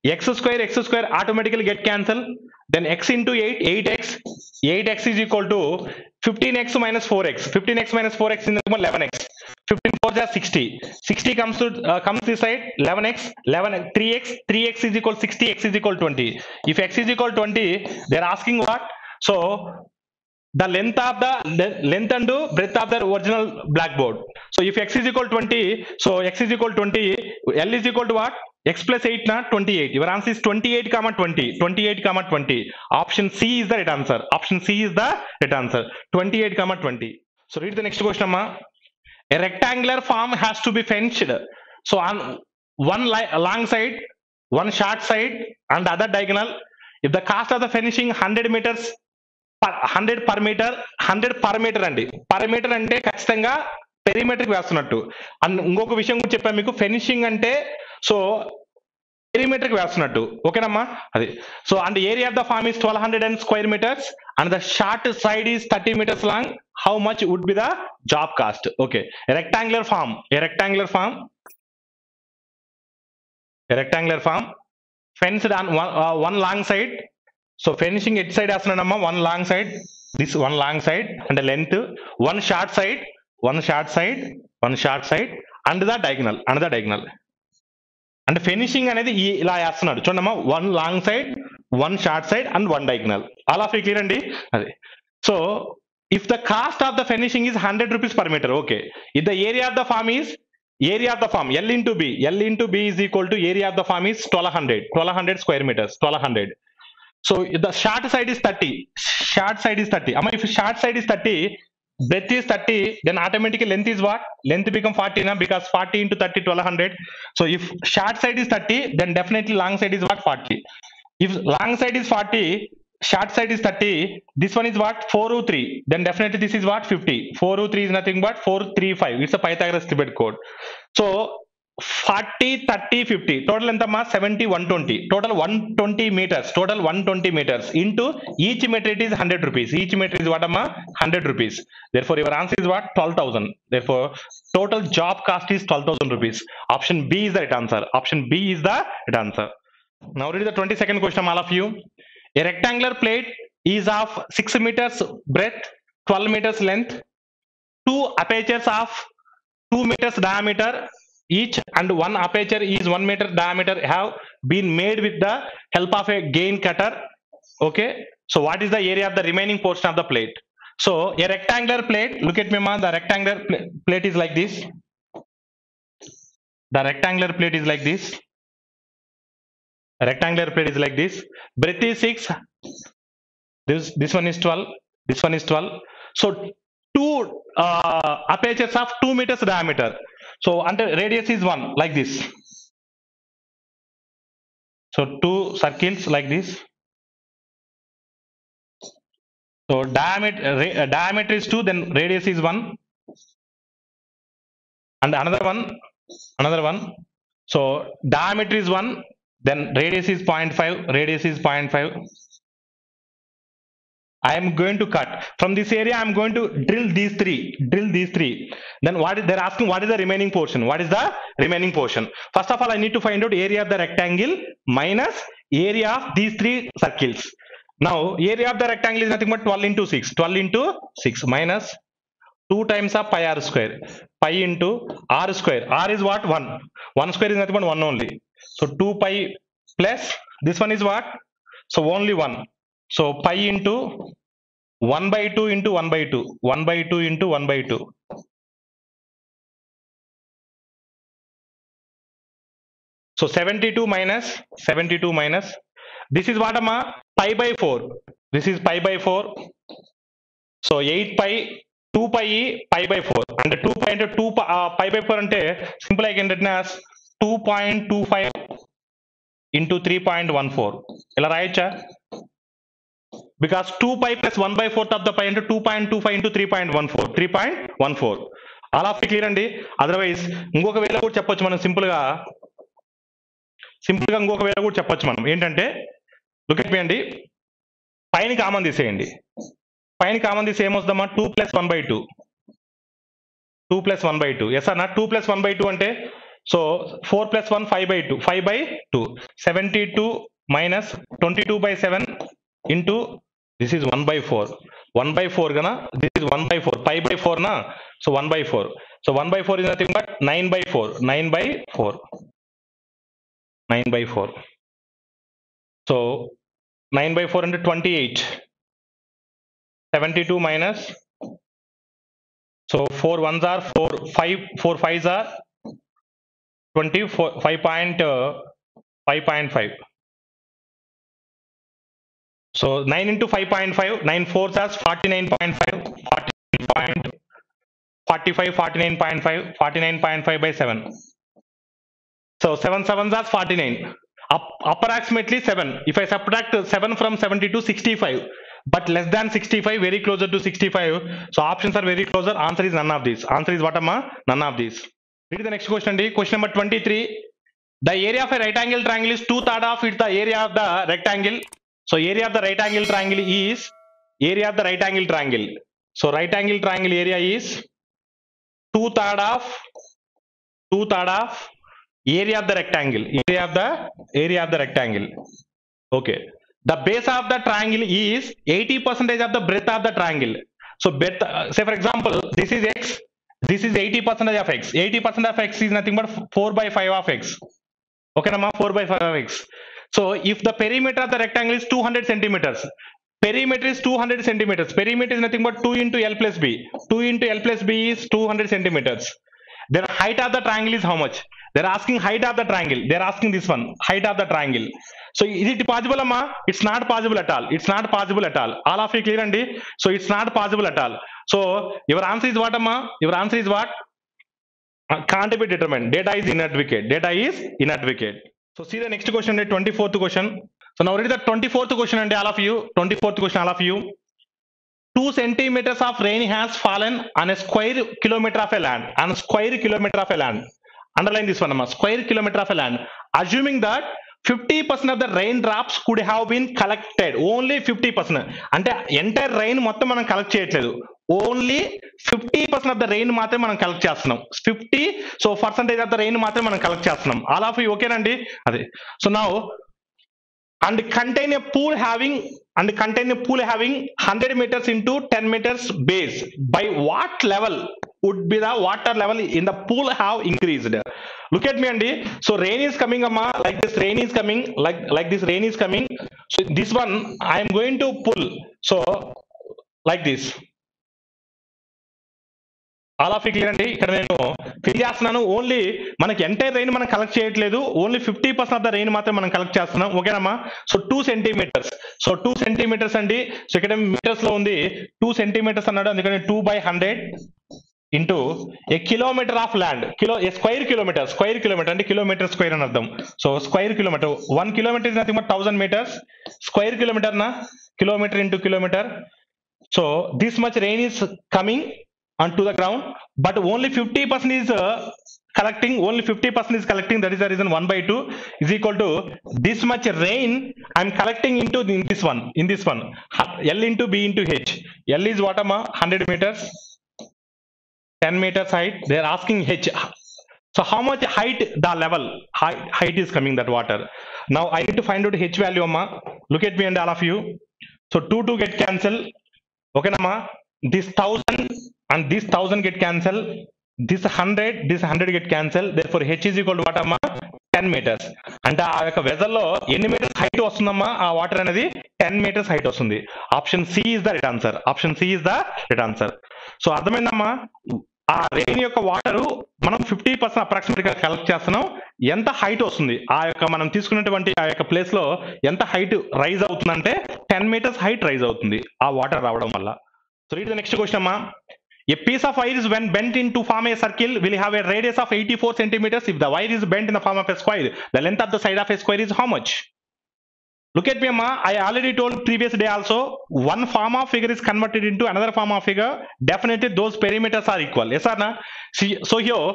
X square automatically get cancelled. Then x into 8, 8x. 8x is equal to 15x minus 4x. 15x minus 4x is 11x. 15 4 are 60. 60 comes this side. 11x. 3x is equal 60. X is equal 20. If x is equal 20, they are asking what? So the length and breadth of the original blackboard. So if x is equal 20, so x is equal 20, L is equal to what? X plus 8 na 28. Your answer is 28 comma 20. 28 comma 20. Option C is the right answer. Option C is the right answer. 28 comma 20. So read the next question, Amma. A rectangular farm has to be fenced. So on one long side, one short side, and the other diagonal. If the cost of the fencing 100 meters 100 per meter, 100 per meter అండి. Per metre అంటే ఖచ్చితంగా పెరిమీటర్కి వేస్తున్నట్టు. And ఇంకొక విషయం కూడా చెప్పాను మీకు, fencing అంటే so పెరిమీటర్కి వేస్తున్నట్టు. ఓకేనమ్మా? అది. So and area of the farm is 1200 square meters and the short side is 30 meters long. How much would be the job cost? Okay, a rectangular farm fenced on one long side. So fencing each side వేస్తున్నానమ్మా, one long side, this one long side and the length, one short side and the diagonal, another diagonal. And finishing అనేది ఇలా వేస్తున్నాడు చూడమ్మా, one long side, one short side and one diagonal. All of you clear అండి? అది. So if the cost of the finishing is 100 rupees per meter, okay. If the area of the farm is L into B is equal to area of the farm is 1200 square meters, 1200. So the short side is 30. Amma, if short side is 30, breadth is 30, then automatically length is what? Length become 40 na, because 40 into 30 1200. So if short side is 30, then definitely long side is what? 40. If long side is 40, short side is 30, this one is what? 4 root 3, then definitely this is what? 50. 4 root 3 is nothing but 435. It's a Pythagoras triplets code. So 40 30 50 total entama 70 120, total 120 meters into each meter it is 100 rupees. Each meter is what, amma? 100 rupees. Therefore your answer is what? 12,000. Therefore total job cost is 12,000 rupees. Option B is the right answer. Option B is the right answer. Now read the 22nd question, all of you. A rectangular plate is of 6 meters breadth, 12 meters length, two apertures of 2 meters diameter each and one aperture is 1 meter diameter have been made with the help of a gain cutter. Okay, so what is the area of the remaining portion of the plate? So a rectangular plate, look at me, ma, the rectangular plate is like this. The rectangular plate is like this. Rectangular plate is like this. Breadth is 6. This one is 12. This one is 12. So two apertures of 2 meters diameter. So under radius is 1, like this. So two circles like this. So diameter is 2, then radius is 1. And another one. So diameter is 1, then radius is 0.5. I am going to cut from this area. I am going to drill these three. Then what is they're asking? What is the remaining portion? First of all, I need to find out area of the rectangle minus area of these three circles. Now area of the rectangle is nothing but 12 into 6 minus 2 times of pi r square. Pi into r square. R is what? 1 square is nothing but 1 only. So 2 pi plus this one is what? So only 1. So pi into 1 by 2 into 1 by 2. 1 by 2 into 1 by 2. So 72 minus. This is what, amma? Pi by 4. This is pi by 4. So 8 pi, 2 pi, pi by 4. And 2 pi into 2 pi by 4 ante simple I can written as 2.25 into 3.14. Ila rayacha? Because 2 pi plus 1 by 4th of the pi into 2.25 into 3.14. All of it clear andi. Otherwise ఇంకొక వేలో కూడా చెప్పొచ్చు మనం simple గా simple గా ఇంకొక వేరే కూడా చెప్పొచ్చు మనం ఏంటంటే లుక్ ఎట్ మీ అండి, పైన కామన్ తీసేయండి. పైన కామన్ తీసి ఏమొస్తుందమ్మా 2 + 1/2 2 + 1/2 ఎస్ అన్న 2 + 1/2 అంటే so 4 + 1 5/2 5/2 72 minus 22/7 into this is 1/4 1/4 gana this is 1/4 pi/4 na so 1/4 so 1/4 is nothing but 9/4 9/4 9/4 so 9/4 into 28 72 minus so 4 ones are 4 5 4 5s are 24 5.5 so 9 into 5.5 9 4s are 49.5 45 49.5 49.5 by 7 so 7 7s are 49 approximately 7 if I subtract 7 from 72 65 but less than 65 very closer to 65 so options are very closer answer is none of these answer is what amma none of these. Read the next question andi question number 23 the area of a right angle triangle is 2/3 of it the area of the rectangle so area of the right angle triangle is area of the right angle triangle so right angle triangle area is 2/3 of area of the rectangle area of the rectangle okay the base of the triangle is 80% of the breadth of the triangle so breadth say for example this is x this is 80% of x 80% of x is nothing but 4/5 of x okay nama 4/5 of x so if the perimeter of the rectangle is 200 centimeters perimeter is 200 centimeters perimeter is nothing but 2 into l plus b 2 into l plus b is 200 centimeters their height of the triangle is how much they're asking height of the triangle they're asking this one height of the triangle so is it possible amma it's not possible at all it's not possible at all of you clear andi so it's not possible at all so your answer is what amma your answer is what can't be determined data is inadequate data is inadequate so see the next question the 24th question so now read the 24th question and all of you 24th question all of you 2 centimeters of rain has fallen on a square kilometer of a land on a square kilometer of a land underline this one amma square kilometer of a land assuming that 50% of the raindrops could have been collected only 50% అంటే entire rain మొత్తం మనం collect చేయట్లేదు only 50% of the rain మాత్రమే మనం collect చేస్తున్నాం 50 so percentage of the rain మాత్రమే మనం collect చేస్తున్నాం ఆల్ ఆఫ్ యూ ఓకేనండి అదే so now and contain a pool having 100 meters into 10 meters base by what level would be the water level in the pool have increased look at me andi so rain is coming amma like this rain is coming like this rain is coming so this one I am going to pull so like this all of clear అండి ఇక్కడ నేను fill చేస్తున్నాను only మనకి entire rain మనం collect చేయట్లేదు only 50% of the rain మాత్రం మనం collect చేస్తున్నాం ఓకేనమ్మా సో 2 సెంటీమీటర్స్ సో 2 సెంటీమీటర్స్ అండి సో ఇక్కడ మీటర్స్ లో ఉంది 2 సెంటీమీటర్స్ అన్నాడు అందుకని 2/100 into a kilometer of land square kilometer అంటే కిలోమీటర్ స్క్వేర్ అని అర్థం so square kilometer 1 kilometer is nothing but 1000 meters square kilometre నా kilometer into kilometer so this much rain is coming onto the ground but only 50% is collecting that is the reason 1/2 is equal to this much rain I'm collecting into in this one L into B into H L is what amma 100 meters 10 meters height they are asking H so how much height the level height is coming that water now I need to find out H value amma look at me and all of you so 2 get cancel okay nama this 1000 and this 1000 get cancel this 100 get cancel therefore H is equal to what amma 10 meters అంటే ఆ యొక్క vessel లో ఎన్ని metres height వస్తుందమ్మా ఆ water అనేది 10 meters height వస్తుంది option C is the right answer so అర్థమైందమ్మా ఆ రెయిన్ యొక్క వాటర్ మనం 50% అప్రాక్సిమేట్ గా కలెక్ట్ చేస్తున్నాం ఎంత హైట్ వస్తుంది ఆ యొక్క మనం తీసుకున్నటువంటి ఆ యొక్క ప్లేస్ లో ఎంత హైట్ రైజ్ అవుతుందంటే 10 meters హైట్ రైజ్ అవుతుంది ఆ వాటర్ రావడం వల్ల so read the next question amma a piece of wire is when bent into form a circle will have a radius of 84 centimeters if the wire is bent in the form of a square the length of the side of a square is how much look at me amma I already told previous day also one form of figure is converted into another form of figure definitely those perimeters are equal yes or no see so here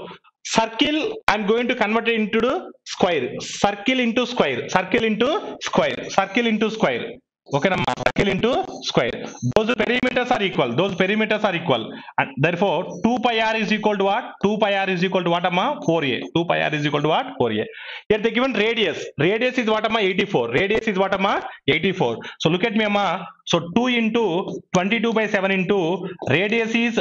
circle I'm going to convert it into square, circle into square, circle into square, circle into square. Okay, nama, circle into square. Those perimeters are equal, those perimeters are equal, and therefore 2 pi r is equal to what? 2 pi r is equal to what, amma? 4a. 2 pi r is equal to what? 4a. Here they given radius, radius is what, amma? 84, radius is what, amma? 84. So look at me, amma. So 2 into 22 by 7 into radius is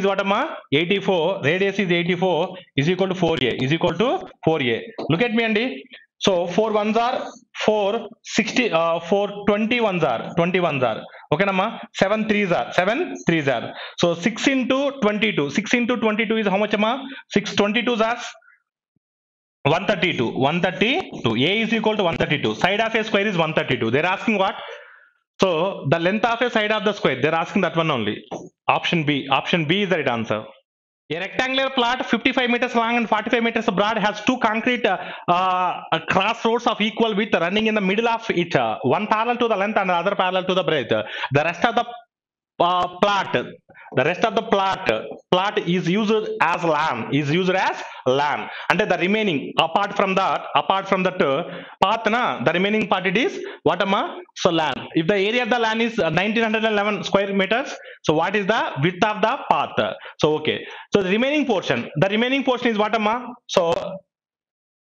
what, amma? 84. Radius is 84 is equal to 4a, is equal to 4a. Look at me, Andy. So 4 ones are 4, 60, 4 21s are 21s are. Okay, nama. 7 3s are 7 3s are. So 6 into 22. 6 into 22 is how much, amma? 6 22s are 132. 132. A is equal to 132. Side of a square is 132. They're asking what? So the length of a side of the square, they're asking that one only. Option B. Option B is the right answer. A rectangular plot 55 meters long and 45 meters broad has two concrete crossroads of equal width running in the middle of it. One parallel to the length and the other parallel to the breadth. The rest of the plot is used as land, and the remaining apart from that path the remaining part it is what, amma? So land. If the area of the land is 1911 square meters, so what is the width of the path? So okay, so the remaining portion is what, amma? So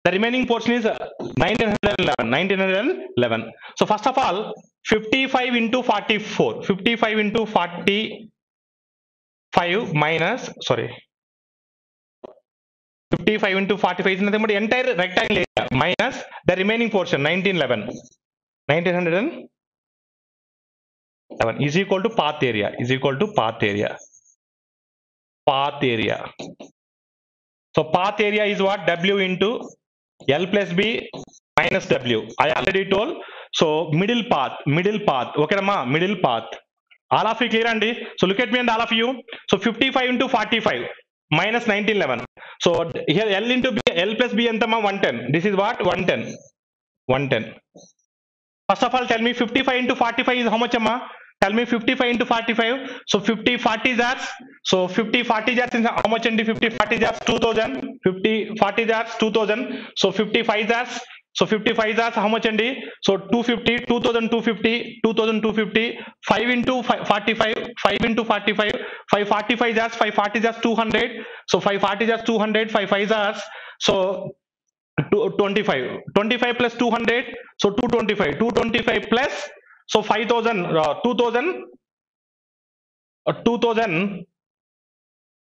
the remaining portion is 1911. So first of all, 55 into 44. 55 into 45 minus, sorry. 55 into 45 is nothing but the entire rectangle area minus the remaining portion 1911. 1911 is equal to path area. Is equal to path area. Path area. So path area is what? W into L plus B minus W. I already told. So middle path. Okay, ma, middle path. All of you clear, Andy? So look at me and all of you. So 55 into 45 minus 1911. So here L into B, L plus B and 110. This is what? 110. 110. First of all, tell me 55 into 45 is how much, amma? Tell me 55 into 45. So 50 40 jars. So 50 40 jars is how much, and 50 40 jars 2000. 50 40 jars 2000. So 55 jars. So 55 jars how much, Andy? So 250, 2250, 2250. 5 into 45, 5 into 45, 545 jars, 540 jars 200. So 540 jars 200, 55 jars. So 25 plus 200, so 225 plus, so 5000 2000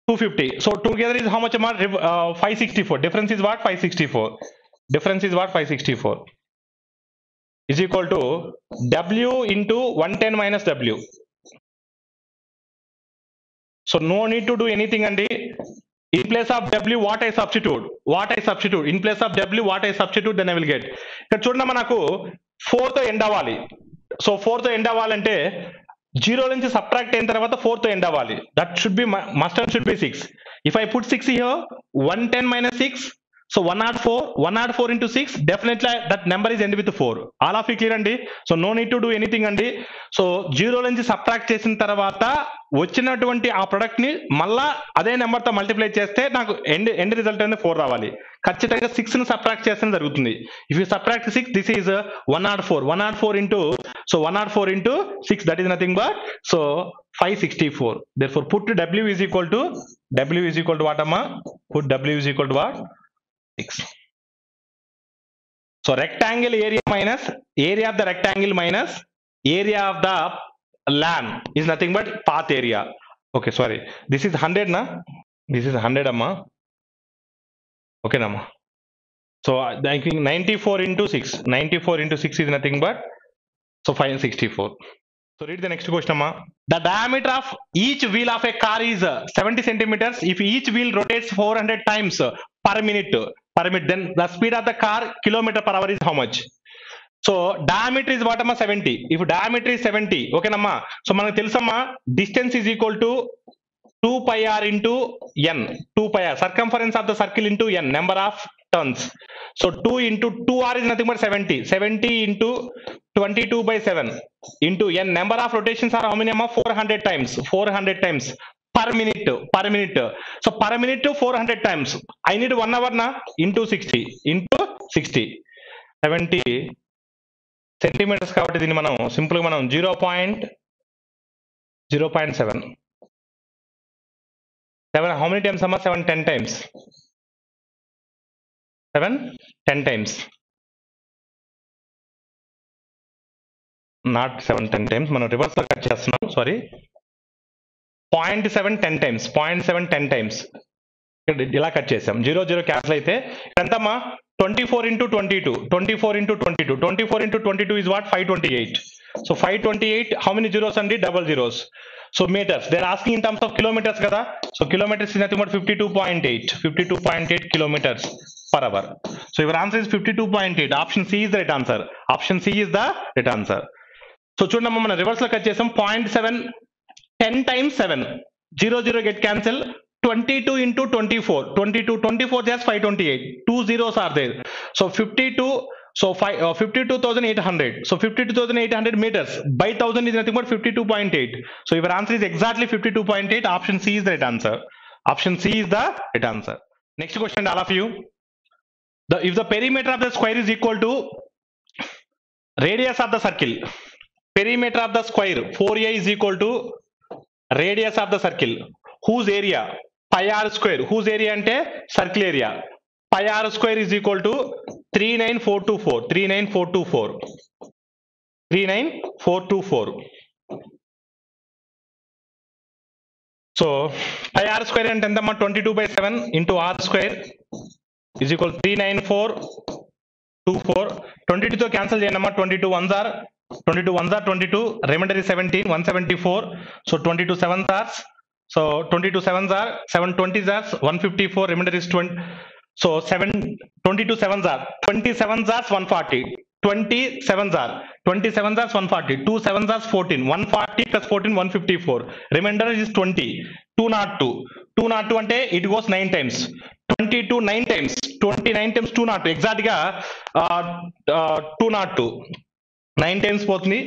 250. So together is how much, 564. Difference is what? 564. Difference is what? 564 is equal to W into 110 minus W. So no need to do anything, Andy. In place of W, what I substitute? In place of W, what I substitute, then I will get. ఇక్కడ చూడండి మనకు 4 తో end అవ్వాలి. So 4 తో end అవ్వాలంటే 0 నుంచి subtract అయిన తర్వాత 4 తో ఎండ్ అవ్వాలి. That should be must and should be 6. If I put 6 here, 110 minus 6, so 104 into 6, definitely that number is end with 4. All of you clear, Andy? So no need to do anything, Andy. So 0 నుంచి subtract చేసిన తర్వాత వచ్చినటువంటి ఆ product ని మళ్ళా అదే number తో multiply చేస్తే నాకు ఎండ్ రిజల్ట్ అనేది 4 రావాలి. ఖచ్చితంగా 6 ని సబ్ట్రాక్ట్ చేస్తే జరుగుతుంది. If you subtract 6, this is 104 into, so 104 into 6, that is nothing but so 564. Therefore put W is equal to what, amma? Put W is equal to what? 6. So rectangle area minus area of the rectangle minus area of the land is nothing but path area. Okay, sorry, this is 100 na, this is 100, amma. Okay, nama. So I think 94 into 6 is nothing but so 564. So read the next question, amma. The diameter of each wheel of a car is 70 centimeters. If each wheel rotates 400 times per minute, then the speed of the car kilometer per hour is how much? So diameter is what, amma? 70. If diameter is 70, okay, namma. So manaku telusama, distance is equal to 2 pi r into n. 2 pi r, circumference of the circle into n, number of turns. So 2 into 2r is nothing but 70. 70 into 22 by 7 into n, number of rotations are how many, amma? 400 times. 400 times. per minute. So per minute 400 times. I need 1 hour na into 60 into 60 70 centimeters కాబట్టి దీన్ని మనం simple గా మనం 0.7 how many times amma 7 10 times 7 10 times not 7 10 times మనం reverse లో cut చేస్తున్నాం sorry 0.7 10 times 0.7 10 times ఇలా cut చేసాం 0 0 క్యాన్సిల్ అయితే ఎంతమ్మా 24 into 22 24 into 22 24 into 22 is what 528 so 528 how many zeros andi double zeros so meters they are asking in terms of kilometers kada so kilometers is nothing but 52.8 kilometers per hour so your answer is 52.8 option C is the right answer option C is the right answer so చూడండి మనం reverse లో cut చేసాం 0.7 10 times 7 0 0 get cancel 22 into 24 just 528 two zeros are there so 52 so 52,800 so 52,800 meters by 1000 is nothing but 52.8 so your answer is exactly 52.8 option C is the right answer option C is the right answer next question all of you if the perimeter of the square is equal to radius of the circle perimeter of the square 4a is equal to radius of the circle whose area pi r square whose area ante circle area pi r square is equal to 39424 so pi r square ante entama 22/7 into r square is equal to 39424 22 తో cancel చేయండి 22 ones are 22 remainder is 17 174 so 22 7s are so 22 7s are 7 20s are 154 remainder is 20 so 22 7s are 27s are 140 27s are 140 2 7s are 14 140 plus 14 154 remainder is 20 202 అంటే it goes 9 times 22 9 times 29 times 202 exact గా 202 9 times పోతుంది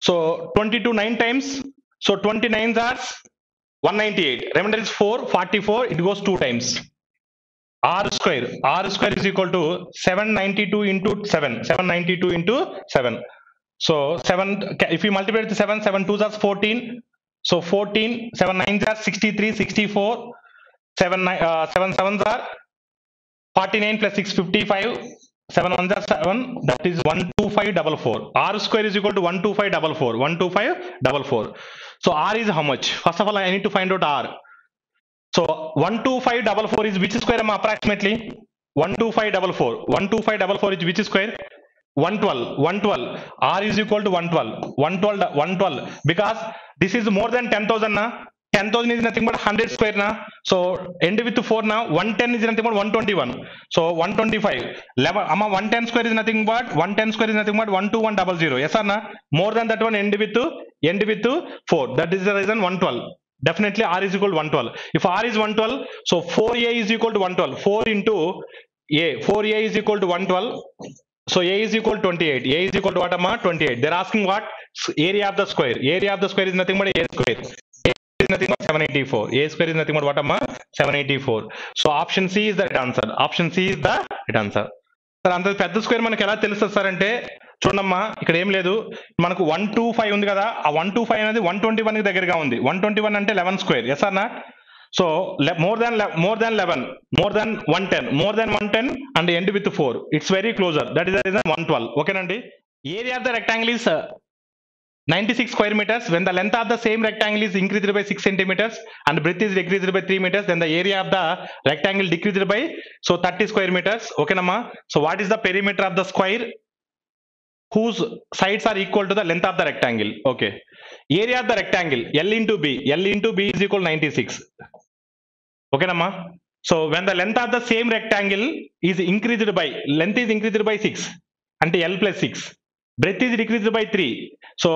so 22 9 times so 29 are 198 remainder is 444 it goes 2 times r square is equal to 792 into 7 so 7 if you multiply with 7 2s are 14 so 14 7 9s are 63 64 7 7s are 49 plus 6 55 7 1s are 7 that is 12544 r square is equal to 12544 so r is how much first of all I need to find out r so 12544 is which square approximately 12544 is which square 112 r is equal to 112 because this is more than 10,000 na 10,000 is nothing but 100 square na so end with 4 now 110 is nothing but 121 so 125 11 110 square is nothing but 12100 yes or na more than that one end with 4 that is the reason 112 definitely r is equal to 112 if r is 112 so 4a is equal to 112 4 into a 4a is equal to 112 so a is equal to 28 a is equal to what amma 28 they're asking what area of the square is nothing but a square is nothing but 784 a square is nothing but what amma 784 so option C is the right answer right answer sir అంత పెద్ద square మనకి ఎలా తెలుస్తుంది sir అంటే చూడమ్మా ఇక్కడ ఏం లేదు మనకు 125 ఉంది కదా ఆ 125 అనేది 121 కి దగ్గరగా ఉంది 121 అంటే 11 స్క్వేర్ ఎస్ ఆర్ నా so more than 11 more than 110 and end with 4 it's very closer that is the reason 112 ఓకేనండి area of the rectangle is 96 square meters when the length of the same rectangle is increased by 6 centimeters and breadth is decreased by 3 meters then the area of the rectangle decreased by so 30 square meters okay nama so what is the perimeter of the square whose sides are equal to the length of the rectangle okay area of the rectangle L into B is equal to 96 okay nama so when the length of the same rectangle is increased by 6 ante L plus 6 breadth is decreased by 3 so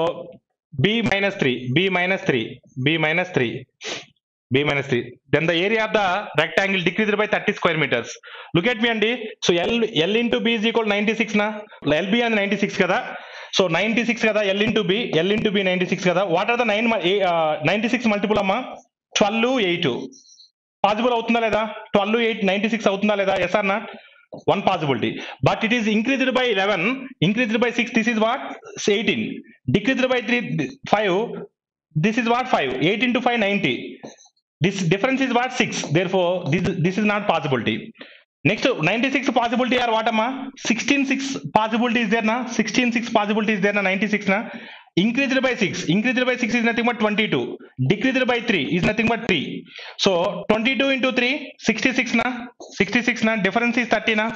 b minus 3 then the area of the rectangle decreased by 30 square meters look at me andi so L into B is equal to 96 na LB and 96 kada so 96 kada L into B 96 kada what are the 96 multiple amma 12 8 possible అవుతుందా లేదా? 12 8 96 అవుతుందా లేదా? Yes or not? one possibility, but it is increased by 11, increased by 6, this is what? 18, decreased by 3 5, this is what? 5, 8 into 5 90, this difference is what? 6, therefore this is not possibility. Next 96 possibility are what amma? 16 6 possibility is there na? 16 6 possibility is there na? 96 na? Increased by 6, increased by 6 is nothing but 22, decreased by 3 is nothing but 3, so 22 into 3 66 na? 66 na? Difference is 30 na?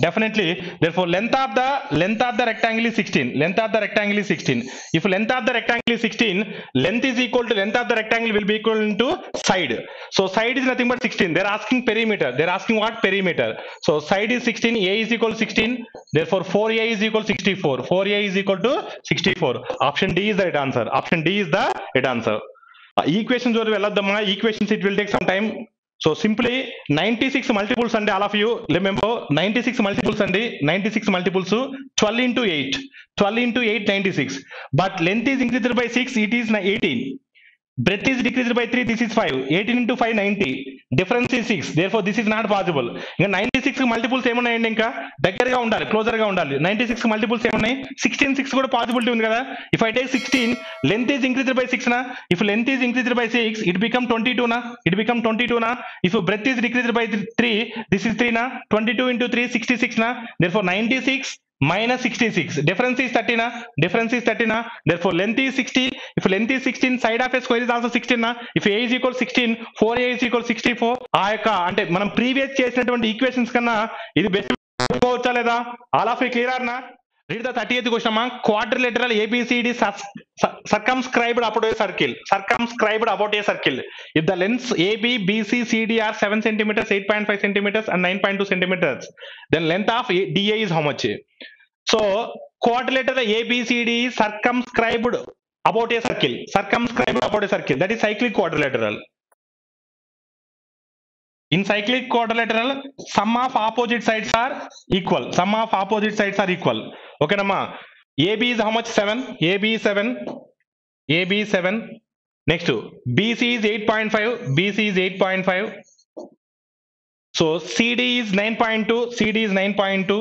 Definitely, therefore length of the rectangle is 16, length of the rectangle is 16. If length of the rectangle is 16, length is equal to length of the rectangle will be equal to side, so side is nothing but 16. They're asking perimeter, they're asking what? Perimeter. So side is 16, a is equal to 16, therefore 4a is equal to 64, 4a is equal to 64. Option D is the right answer, option D is the right answer. Equations or equations, it will take some time. So simply 96 multiples and all of you remember 96 multiples and 96 multiples 12 into 8, 12 into 8 96, but length is increased by 6, it is 18, breadth is decreased by 3, this is 5, 18 into 5 90, difference is 6, therefore this is not possible. ఇంకా 96 multiples ఏమున్నాయండి? ఇంకా దగ్గరగా ఉండాలి, closure గా ఉండాలి. 96 multiples ఏమున్నాయి? 16 6 కూడా possibility ఉంది కదా. If I take 16, length is increased by 6 na? If length is increased by 6, it become 22 na? It become 22 na? If breadth is decreased by 3, this is 3 na? 22 into 3 66 na? Therefore 96 minus 66, difference is 30 na? Difference is 30 na? Therefore length is 60, if length is 16, side of a square is also 16 na? If a is equal 16, 4a is equal 64. ఆ యొక్క అంటే మనం previous చేసినటువంటి equations కన్నా ఇది best అనుకోవచ్చా లేదా? All of you clear or not? Read the 30th question ma. Quadrilateral ABCD circumscribed about a circle. Circumscribed about a circle. If the lengths AB, BC, CD are 7 centimeters, 8.5 centimeters, and 9.2 centimeters, then length of DA is how much? So quadrilateral ABCD is circumscribed about a circle. Circumscribed about a circle. That is cyclic quadrilateral. In cyclic quadrilateral, sum of opposite sides are equal. Sum of opposite sides are equal. Okay, Nama. AB is how much? 7. AB is 7. AB is 7. Next to BC is 8.5. BC is 8.5. So CD is 9.2. CD is 9.2.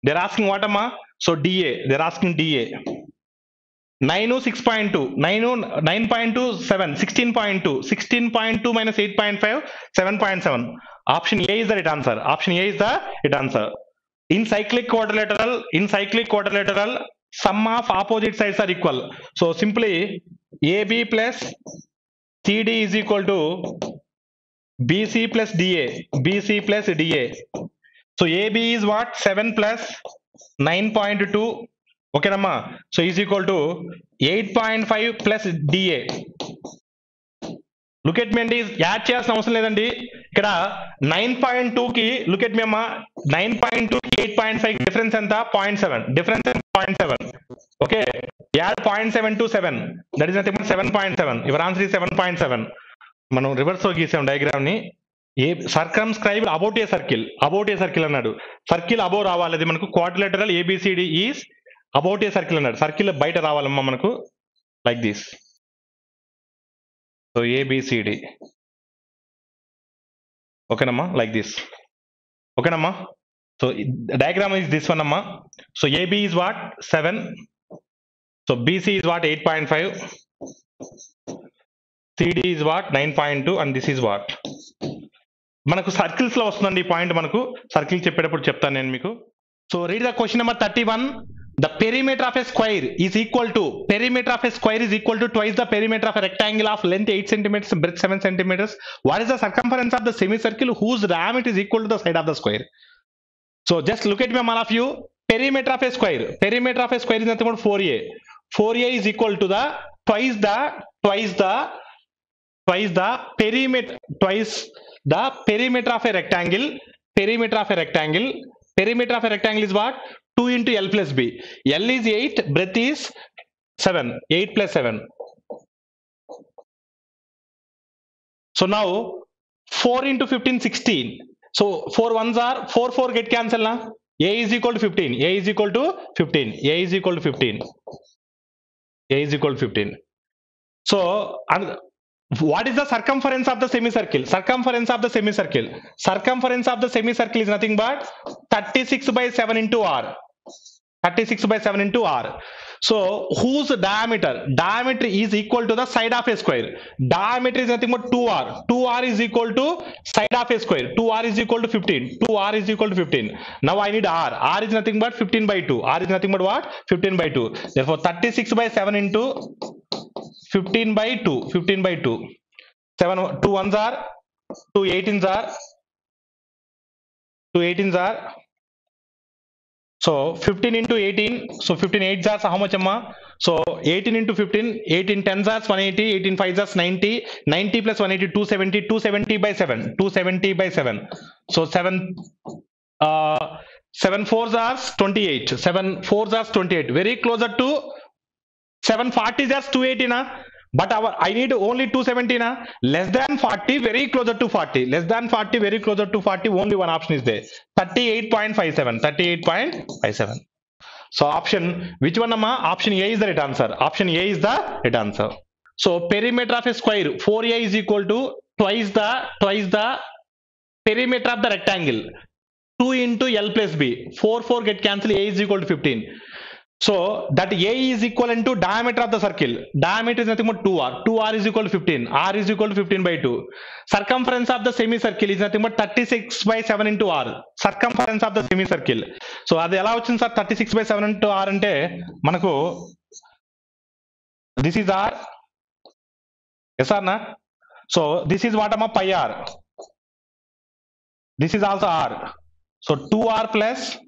They're asking what, Amma? So DA. They're asking DA. 9 6.2, 9.2 7, 16.2, 16.2 minus 8.5, 7.7. Option A is the right answer. Option A is the right answer. In cyclic quadrilateral, sum of opposite sides are equal. So simply AB plus CD is equal to BC plus DA. BC plus DA. So AB is what? 7 plus 9.2. Okay, Nama. So is equal to 8.5 plus DA. Look at me అండి, add చేయాల్సిన అవసరం లేదండి. ఇక్కడ 9.2 కి look at me అమ్మా, 9.2 కి 8.5 difference ఎంత? 0.7. Difference 0.7. Okay, add 0.7 to 7, that is nothing but 7.7. Your answer is 7.7. మనం రివర్స్ లో గీసాం డయాగ్రామ్ ని. A circumscribe about a circle, about a circle అన్నాడు. సర్కిల్ అబౌవ్ రావాలి, అది మనకు quadrilateral ABCD is about a circle అన్నాడు. సర్కిల్ బయట రావాలమ్మా మనకు, లైక్ దిస్. సో ABCD, ఓకేనమ్మా, లైక్ దిస్. ఓకేనమ్మా. So diagram is this one అమ్మా. సో AB is what? 7. So BC is what? 8.5. CD is what? 9.2 and this is what? మనకు circles లో వస్తుందండి ఈ పాయింట్. మనకు సర్కిల్ చెప్పేటప్పుడు చెప్తాను నేను మీకు. So read the question number 31. The perimeter of a square is equal to twice the perimeter of a rectangle of length 8 centimeters, breadth 7 centimeters. What is the circumference of the semicircle whose diameter is equal to the side of the square? So just look at me, all of you. Perimeter of a square. Perimeter of a square is nothing but 4a. 4a is equal to the twice the perimeter of a rectangle. Perimeter of a rectangle is what? 2 into L plus B. L is 8, breadth is 7. 8 plus 7. So now 4 into 15, 16. So 4 ones are 4 get cancel na. A is equal to 15. A is equal to 15. A is equal to 15. A is equal to 15. So what is the circumference of the semicircle? Circumference of the semicircle. Circumference of the semicircle is nothing but 36 by 7 into r. 36 by 7 into r. So whose diameter? Diameter is equal to the side of a square. Diameter is nothing but 2r. 2r is equal to side of a square. 2r is equal to 15. 2r is equal to 15. Now I need r. R is nothing but 15 by 2. R is nothing but what? 15 by 2. Therefore 36 by 7 into 15 by 2. 15 by 2. 7 2 ones are 2 18s are 2 18s are. So 15 into 18, so 15 8s are how much amma? So 18 into 15, 18 10s are 180, 18 5s are 90, 90 plus 180 270, 270 by 7, 270 by 7. So 7 7 4s are 28, 7 4s are 28, very closer to 740 is 280 na, but I need only 270 na, less than 40, very closer to 40, less than 40, very closer to 40, only one option is there, 38.57, 38.57. So option, which one amma? Option A is the right answer. Option A is the right answer. So perimeter of a square, 4A is equal to twice the perimeter of the rectangle, 2 into L plus B, 4 get cancelled, A is equal to 15. So that A is equivalent to diameter of the circle. Diameter is nothing but 2r. 2r is equal to 15. R is equal to 15 by 2. Circumference of the semicircle is nothing but 36 by 7 into r. Circumference of the semicircle. So అది ఎలా వచ్చింది sir 36 by 7 into r అంటే మనకు this is r. Yes or not? So this is what pi r. This is also r. So 2r plus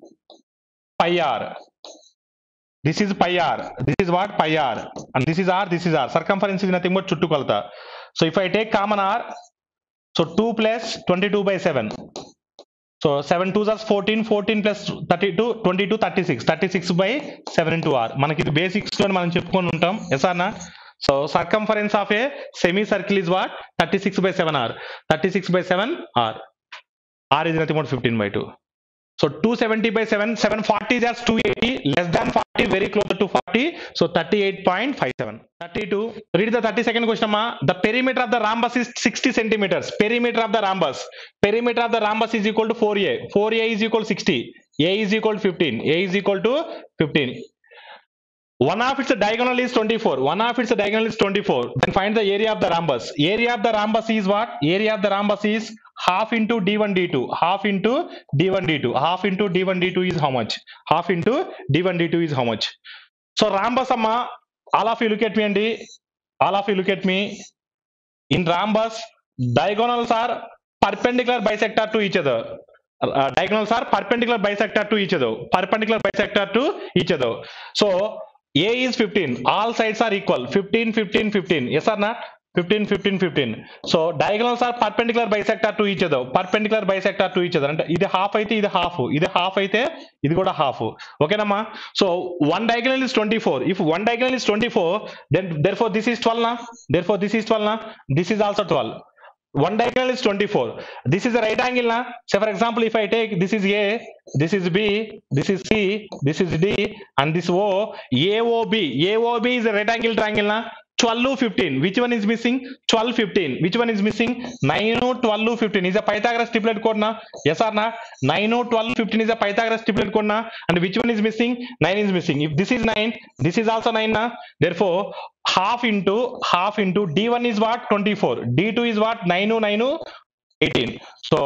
pi r. This is pi r. This is what? Pi r. And this is r. This is r. Circumference is nothing but chuttukolata. So if I take common r, so 2 plus 22 by 7. So 7 2s are 14. 14 plus 32, 22, 36. 36 by 7 into r. మనకి ఇది basics లో మనం చెప్పుకొని ఉంటాం. Yes or not? So circumference of a semicircle is what? 36 by 7 r. 36 by 7 r. R is nothing but 15 by 2. So 270 by 7, 740 is 280, less than 40, very closer to 40. So 38.57. 32. Read the 32nd question. The perimeter of the rhombus is 60 centimeters. Perimeter of the rhombus. Perimeter of the rhombus is equal to 4a. 4a is equal to 60. A is equal to 15. A is equal to 15. One of its diagonal is 24. One of its diagonal is 24. Then find the area of the rhombus. Area of the rhombus is what? Area of the rhombus is half into d1 d2. Half into d1 d2. Half into d1 d2 is how much? Half into d1 d2 is how much? So rhombus amma, all of you look at me and all of you look at me. In rhombus, diagonals are perpendicular bisector to each other. Diagonals are perpendicular bisector to each other. Perpendicular bisector to each other. So A is 15. All sides are equal. 15, 15, 15. Yes or not? 15, 15, 15. So diagonals are perpendicular bisector to each other. Perpendicular bisector to each other. And ఇది half అయితే ఇది half. ఇది half అయితే ఇది కూడా half. ఓకేనమ్మా? So one diagonal is 24. If one diagonal is 24, then therefore this is 12 na. Therefore this is 12 na. This is also 12. One diagonal is 24. This is a right angle na. Say for example, if I take this is A, this is B, this is C, this is D, and this O. AOB. AOB is a right angle triangle na. 12 15. Which one is missing? 12 15. Which one is missing? 9 12 15 is a Pythagoras triplet code na. Yes or not? 9 12 15 is a Pythagoras triplet code na. And which one is missing? 9 is missing. If this is 9, this is also 9 na. Therefore half into d1 is what? 24. D2 is what? 9 9 18. So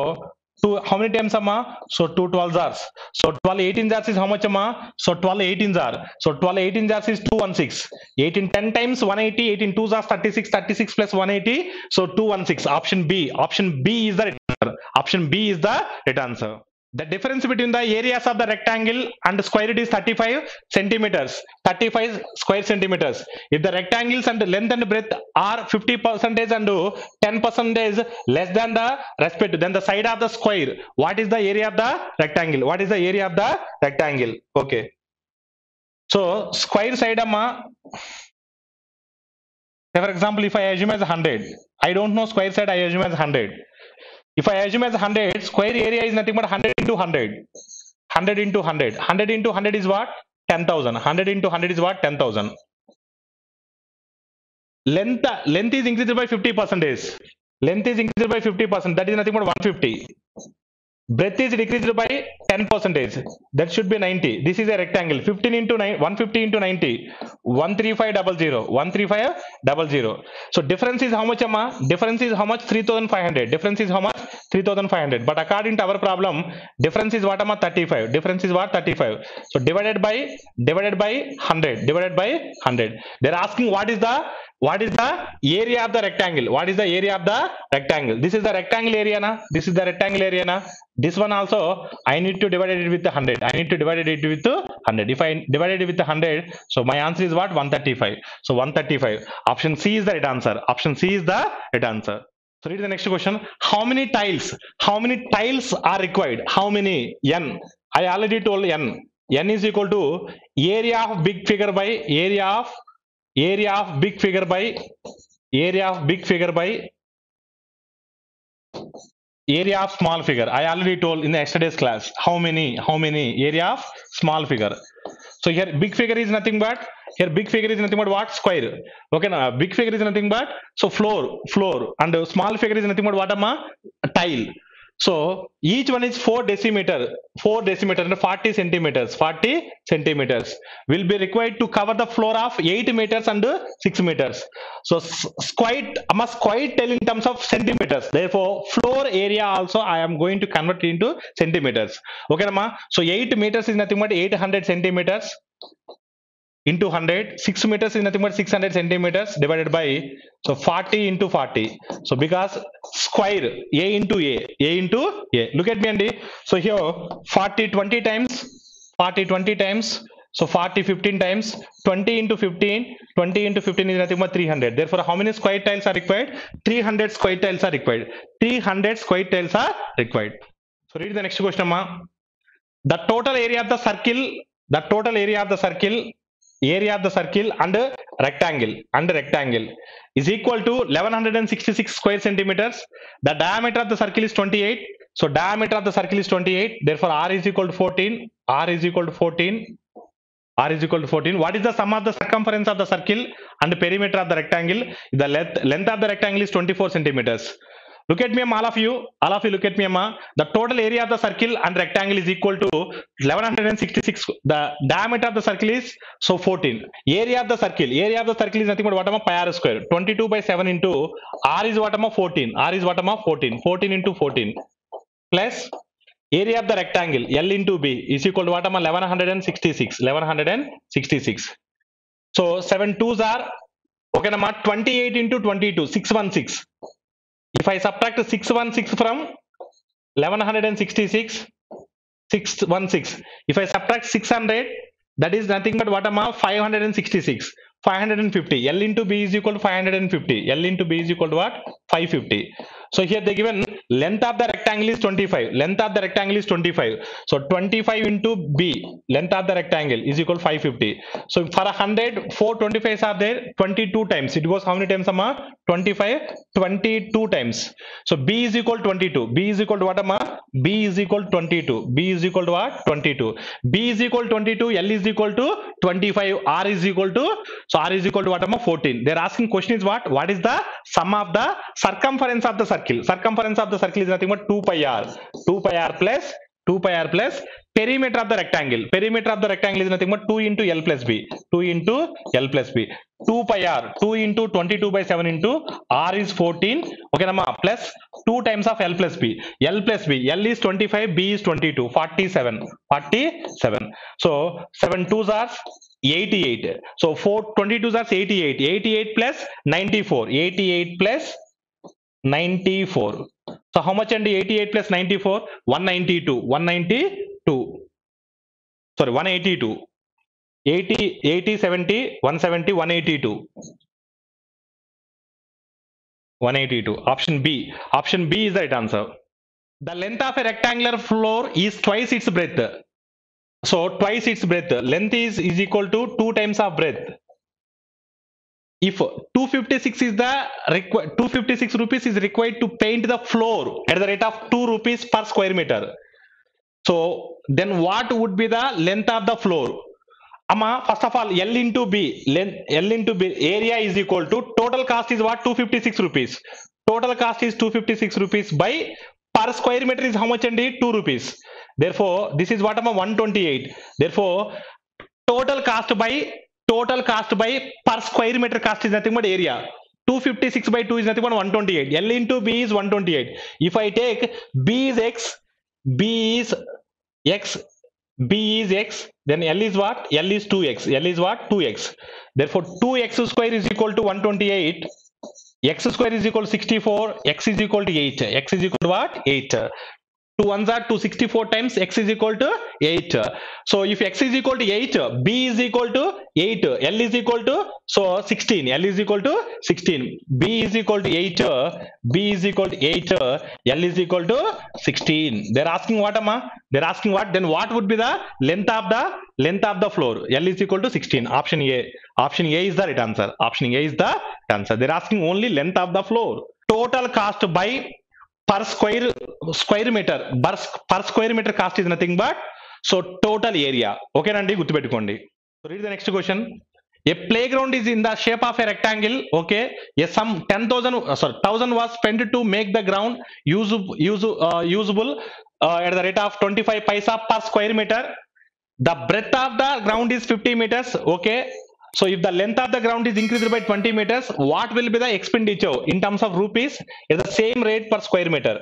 how many times amma? So 2 12 jars. So 12 18 jars is how much amma? So 12 18 jar. So 12 18 jars is 216. 18 10 times 180. 18 2 jars 36. 36 plus 180. So 216. Option B. Option B is the right answer. Option B is the right answer. The difference between the areas of the rectangle and the square it is 35 centimeters. 35 square centimeters. If the rectangles and the length and breadth are 50% and 10% less than the respective, then the side of the square, what is the area of the rectangle? What is the area of the rectangle? Okay. So square side amma, for example, if I assume as 100, I don't know square side, I assume as 100. If I assume as 100, square area is nothing but 100 into 100. 100 into 100. 100 into 100 is what? 10,000. 100 into 100 is what? 10,000. length is increased by 50%. Length is increased by 50%. That is nothing but 150. Breadth is decreased by 10%. That should be 90. This is a rectangle. 15 into 9, 150 into 90. 13500. 13500. So difference is how much, Amma? Difference is how much? 3500. Difference is how much? 3500. But according to our problem, difference is what, Amma? 35. Difference is what? 35. So divided by 100. Divided by 100. They're asking what is the area of the rectangle. What is the area of the rectangle? This is the rectangle area, na? This is the rectangle area, na? This one also I need to divide it with 100. I need to divide it with 100. If I divide it with 100, so my answer is what? 135. So 135. Option C is the right answer. Option C is the right answer. So read the next question. How many tiles? How many tiles are required? How many? N. I already told N. N is equal to area of big figure by area of big figure by area of big figure by area of small figure. I already told in the yesterday's class. How many area of small figure. So here big figure is nothing but what? Square. Okay, now big figure is nothing but so floor, and small figure is nothing but what, Amma? Tile. So each one is 4 decimeter and 40 centimeters will be required to cover the floor of 8 meters and 6 meters. So square tile in terms of centimeters. Therefore, floor area also I am going to convert into centimeters. Okay, Amma. So 8 meters is nothing but 800 centimeters into 100. 6 meters is nothing but 600 centimeters divided by, so 40 into 40. So because square A into A. Look at me, Andy. So here 40 20 times. So 40 15 times. 20 into 15 is nothing but 300. Therefore, how many square tiles are required? 300 square tiles are required. 300 square tiles are required. So read the next question, Amma. The total area of the circle and rectangle is equal to 1166 square centimeters. The diameter of the circle is 28. So diameter of the circle is 28. Therefore, R is equal to 14. R is equal to 14. What is the sum of the circumference of the circle and the perimeter of the rectangle? The length of the rectangle is 24 centimeters. Look at me, all of you look at me, Amma. The total area of the circle and rectangle is equal to 1166. The diameter of the circle is 14. Area of the circle is nothing but what, Amma? Pi r square. 22 by 7 into R is what, Amma? 14. 14 into 14 plus area of the rectangle L into B is equal to what, Amma? 1166. So 7 2s are, okay, Amma? 28 into 22, 616. If I subtract 616 from 1166, 616. If I subtract 600, that is nothing but what, Amma? 566. 550. L into B is equal to 550. L into B is equal to what? 550. So here they given length of the rectangle is 25. So 25 into B, length of the rectangle is equal to 550. So for 100, 4 25s are there. 22 times. It goes how many times, Amma? 25, 22 times. So B is equal to 22. B is equal to what, Amma? B is equal to 22. B is equal to what? 22. B is equal to 22. L is equal to 25. R is equal to, so R is equal to what, Amma? 14. They're asking question is what? What is the sum of the circumference of the circle? Circumference of the circle is nothing but 2 pi r. 2 pi r plus perimeter of the rectangle. Perimeter of the rectangle is nothing but 2 into L plus B. 2 into L plus B. 2 pi r. 2 into 22 by 7 into R is 14. Okay, Nama, plus 2 times of L plus B. L plus B. L is 25. B is 22. 47. 47. So 7 2s are 88. So 4 22s are 88. 88 plus 94. 88 plus 94. So how much, and 88 plus 94? 192. 192. Sorry, 182. 80, 80, 70, 170, 182. 182. Option B. Option B is the right answer. The length of a rectangular floor is twice its breadth. So twice its breadth. Length is equal to 2 times of breadth. If 256 is the 256 rupees is required to paint the floor at the rate of 2 rupees per square meter. So then what would be the length of the floor? Amma, first of all, L into B, L into B, area is equal to total cost is what? 256 rupees. Total cost is 256 rupees by per square meter is how much, Andy? 2 rupees. Therefore, this is what, Amma? 128. Therefore, total cost by per square meter cost is nothing but area. 256 by 2 is nothing but 128. L into B is 128. If I take B is X, B is X, B is X, then L is what? L is 2X. L is what? 2X. Therefore, 2X square is equal to 128. X square is equal to 64. X is equal to 8. X is equal to what? 8. 2 ones are 264 times X is equal to 8. So if X is equal to 8, B is equal to 8, L is equal to, so 16, L is equal to 16, B is equal to 8, B is equal to 8, L is equal to 16. They're asking what, Amma? They're asking what? Then what would be the length of the floor? L is equal to 16. Option A. Option A is the right answer. Option A is the right answer. They're asking only length of the floor. Total cost by per square meter, per square meter cost is nothing but so total area. Okay, Nandi, guttupettukondi. So read the next question. A playground is in the shape of a rectangle. Okay, a sum 1000 was spent to make the ground usable at the rate of 25 paisa per square meter. The breadth of the ground is 50 meters. Okay, so if the length of the ground is increased by 20 meters, what will be the expenditure in terms of rupees at the same rate per square meter?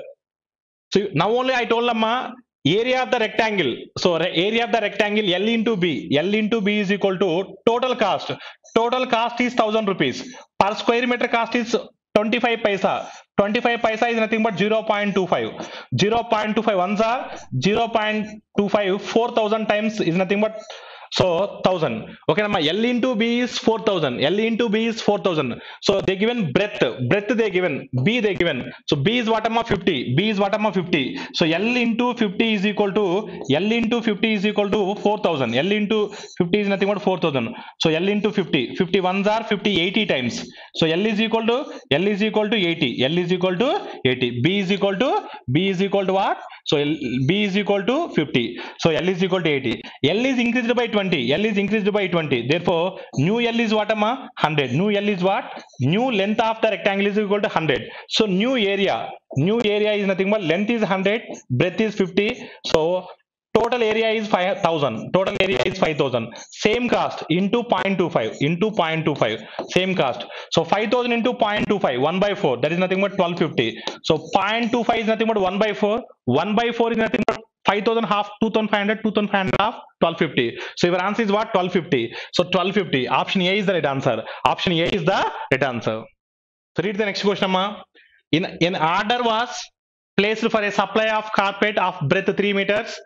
So now only I told Amma, area of the rectangle. So area of the rectangle L into B. L into B is equal to total cost. Total cost is 1000 rupees. Per square meter cost is 25 paisa. 25 paisa is nothing but 0.25. 0.25 ones are 0.25. 4000 times is nothing but so 1000. Okay, Nama, L into B is 4000. L into B is 4000. So they given breadth they given, B they given. So B is what, Amma? 50. B is what, Amma? 50. So L into 50 is equal to 4000. L into 50 is nothing but 4000. So L into 50. 50 ones are 50, 80 times. So L is equal to 80. L is equal to 80. B is equal to what? So B is equal to 50. So L is equal to 80. L is increased by 20. L is increased by 20. Therefore, new L is what, Amma? 100. New L is what? New length of the rectangle is equal to 100. So new area is nothing but length is 100, breadth is 50. So total area is 5000. Total area is 5000. Same cost into 0.25. Same cost. So 5000 into 0.25. 1 by 4. That is nothing but 1250. So 0.25 is nothing but 1 by 4. 1 by 4 is nothing but 5000 half, 2500 half, 1250. So your answer is what? 1250. So 1250. Option A is the right answer. Option A is the right answer. So read the next question, Amma. In order was placed for a supply of carpet of breadth 3 meters.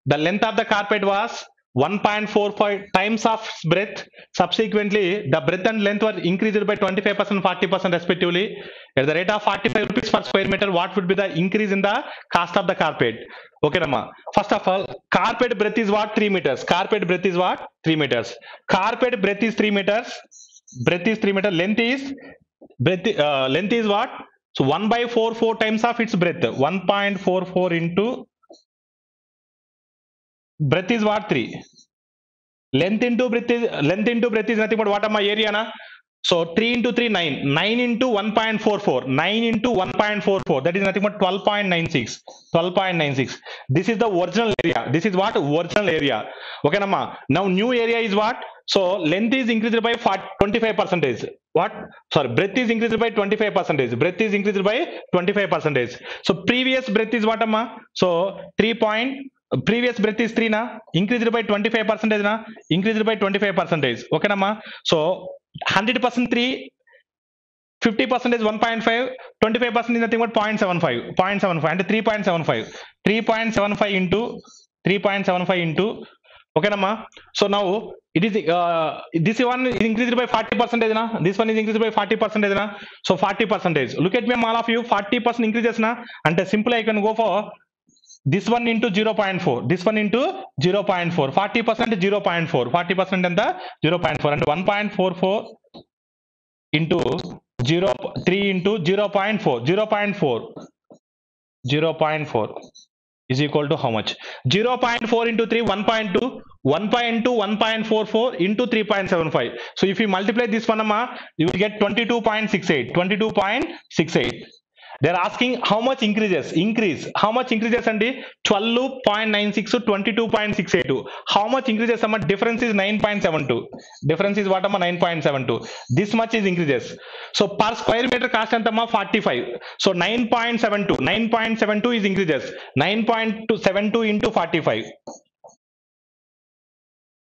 The length of the carpet was 1.45 times of breadth. Subsequently, the breadth and length were increased by 25%, 40% respectively. At the rate of 45 rupees per square meter, what would be the increase in the cost of the carpet? Okay, Rama. First of all, carpet breadth is what? 3 meters. Carpet breadth is what? 3 meters. Carpet breadth is 3 meters. Breadth is 3 meters. Length is what? So 1 by 4 times of its breadth. 1.44 into breadth is what? 3. Length into breadth is nothing but what, my area, na? So 3 into 3, 9. 9 into 1.44. 9 into 1.44. That is nothing but 12.96. 12.96. This is the original area. This is what? Original area. Okay, Nama. Now new area is what? So length is increased by 25%. What? Sorry, breadth is increased by 25%. Breadth is increased by 25%. So previous breadth is what, Amma? So 3. Previous breadth is 3 na, increased by 25% na, increased by 25%. Okay, Nama. So 100% 3, 50% is 1.5, 25% is nothing but 0.75, 0.75 and 3.75. 3.75 into okay, Nama. So now it is this one is increased by 40% na, this one is increased by 40% na. So 40%. Look at me, all of you, 40% increases na, and simply I can go for this one into 0.4, this one into 0.4, 40% 0.4, 40% and the 0.4 and 1.44 into 3 into 0.4, 0.4. is equal to how much? 0.4 into 3, 1.2, 1.2, 1.44 into 3.75. So if you multiply this one, you will get 22.68. 22.68. They're asking how much increase. How much increases and 12.96 to 22.68. How much increases? Difference is 9.72. Difference is what? 9.72. This much is increases. So per square meter cost and 45. So 9.72. 9.72 is increases. 9.72 into 45.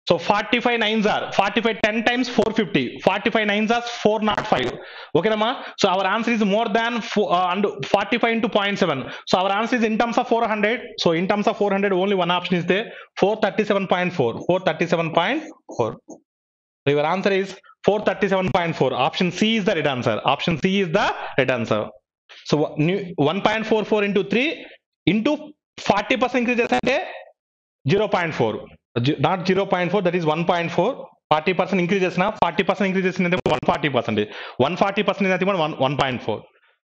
So 45 nines are 45 10 times 450. 45 nines are 405. Okay, Nama. So our answer is more than 45 into 0.7. So our answer is in terms of 400. So in terms of 400, only one option is there. 437.4. 437.4. So your answer is 437.4. Option C is the right answer. Option C is the right answer. So 1.44 into 3 into 40% increases and 0.4. Not 0.4, that is 1.4. 40% increases now. 40% increases in 140%. 140% is nothing but 1.4.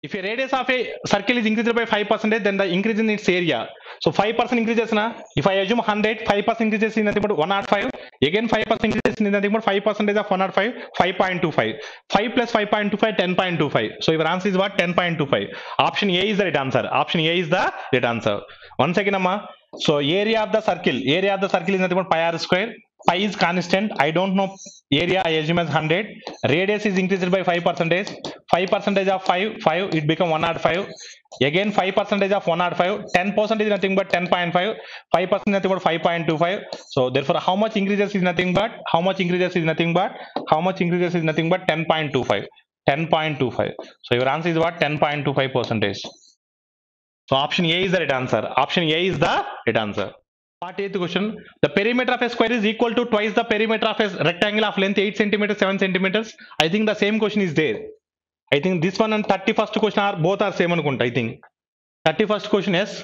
If a radius of a circle is increased by 5%, then the increase in its area. So 5% increases now. If I assume 100, 5% increases in nothing but 105. Again 5% increases in nothing but 5% of 105, 5.25. 5 plus 5.25, 10.25. So your answer is what? 10.25. Option A is the right answer. Option A is the right answer. Once again, Amma. So area of the circle is nothing but pi r square. Pi is constant. I don't know area. I assume as 100. Radius is increased by 5%. 5% of 5, it become 105. Again 5% of 105. 10% is nothing but 10.5. 5% nothing but 5.25. So therefore, how much increases is nothing but 10.25. 10.25. So your answer is what? 10.25%. So option A is the right answer. Option A is the right answer. 48th question. The perimeter of a square is equal to twice the perimeter of a rectangle of length 8 centimeters, 7 centimeters. I think the same question is there. I think this one and 31st question are both are same anukunta. I think 31st question, yes.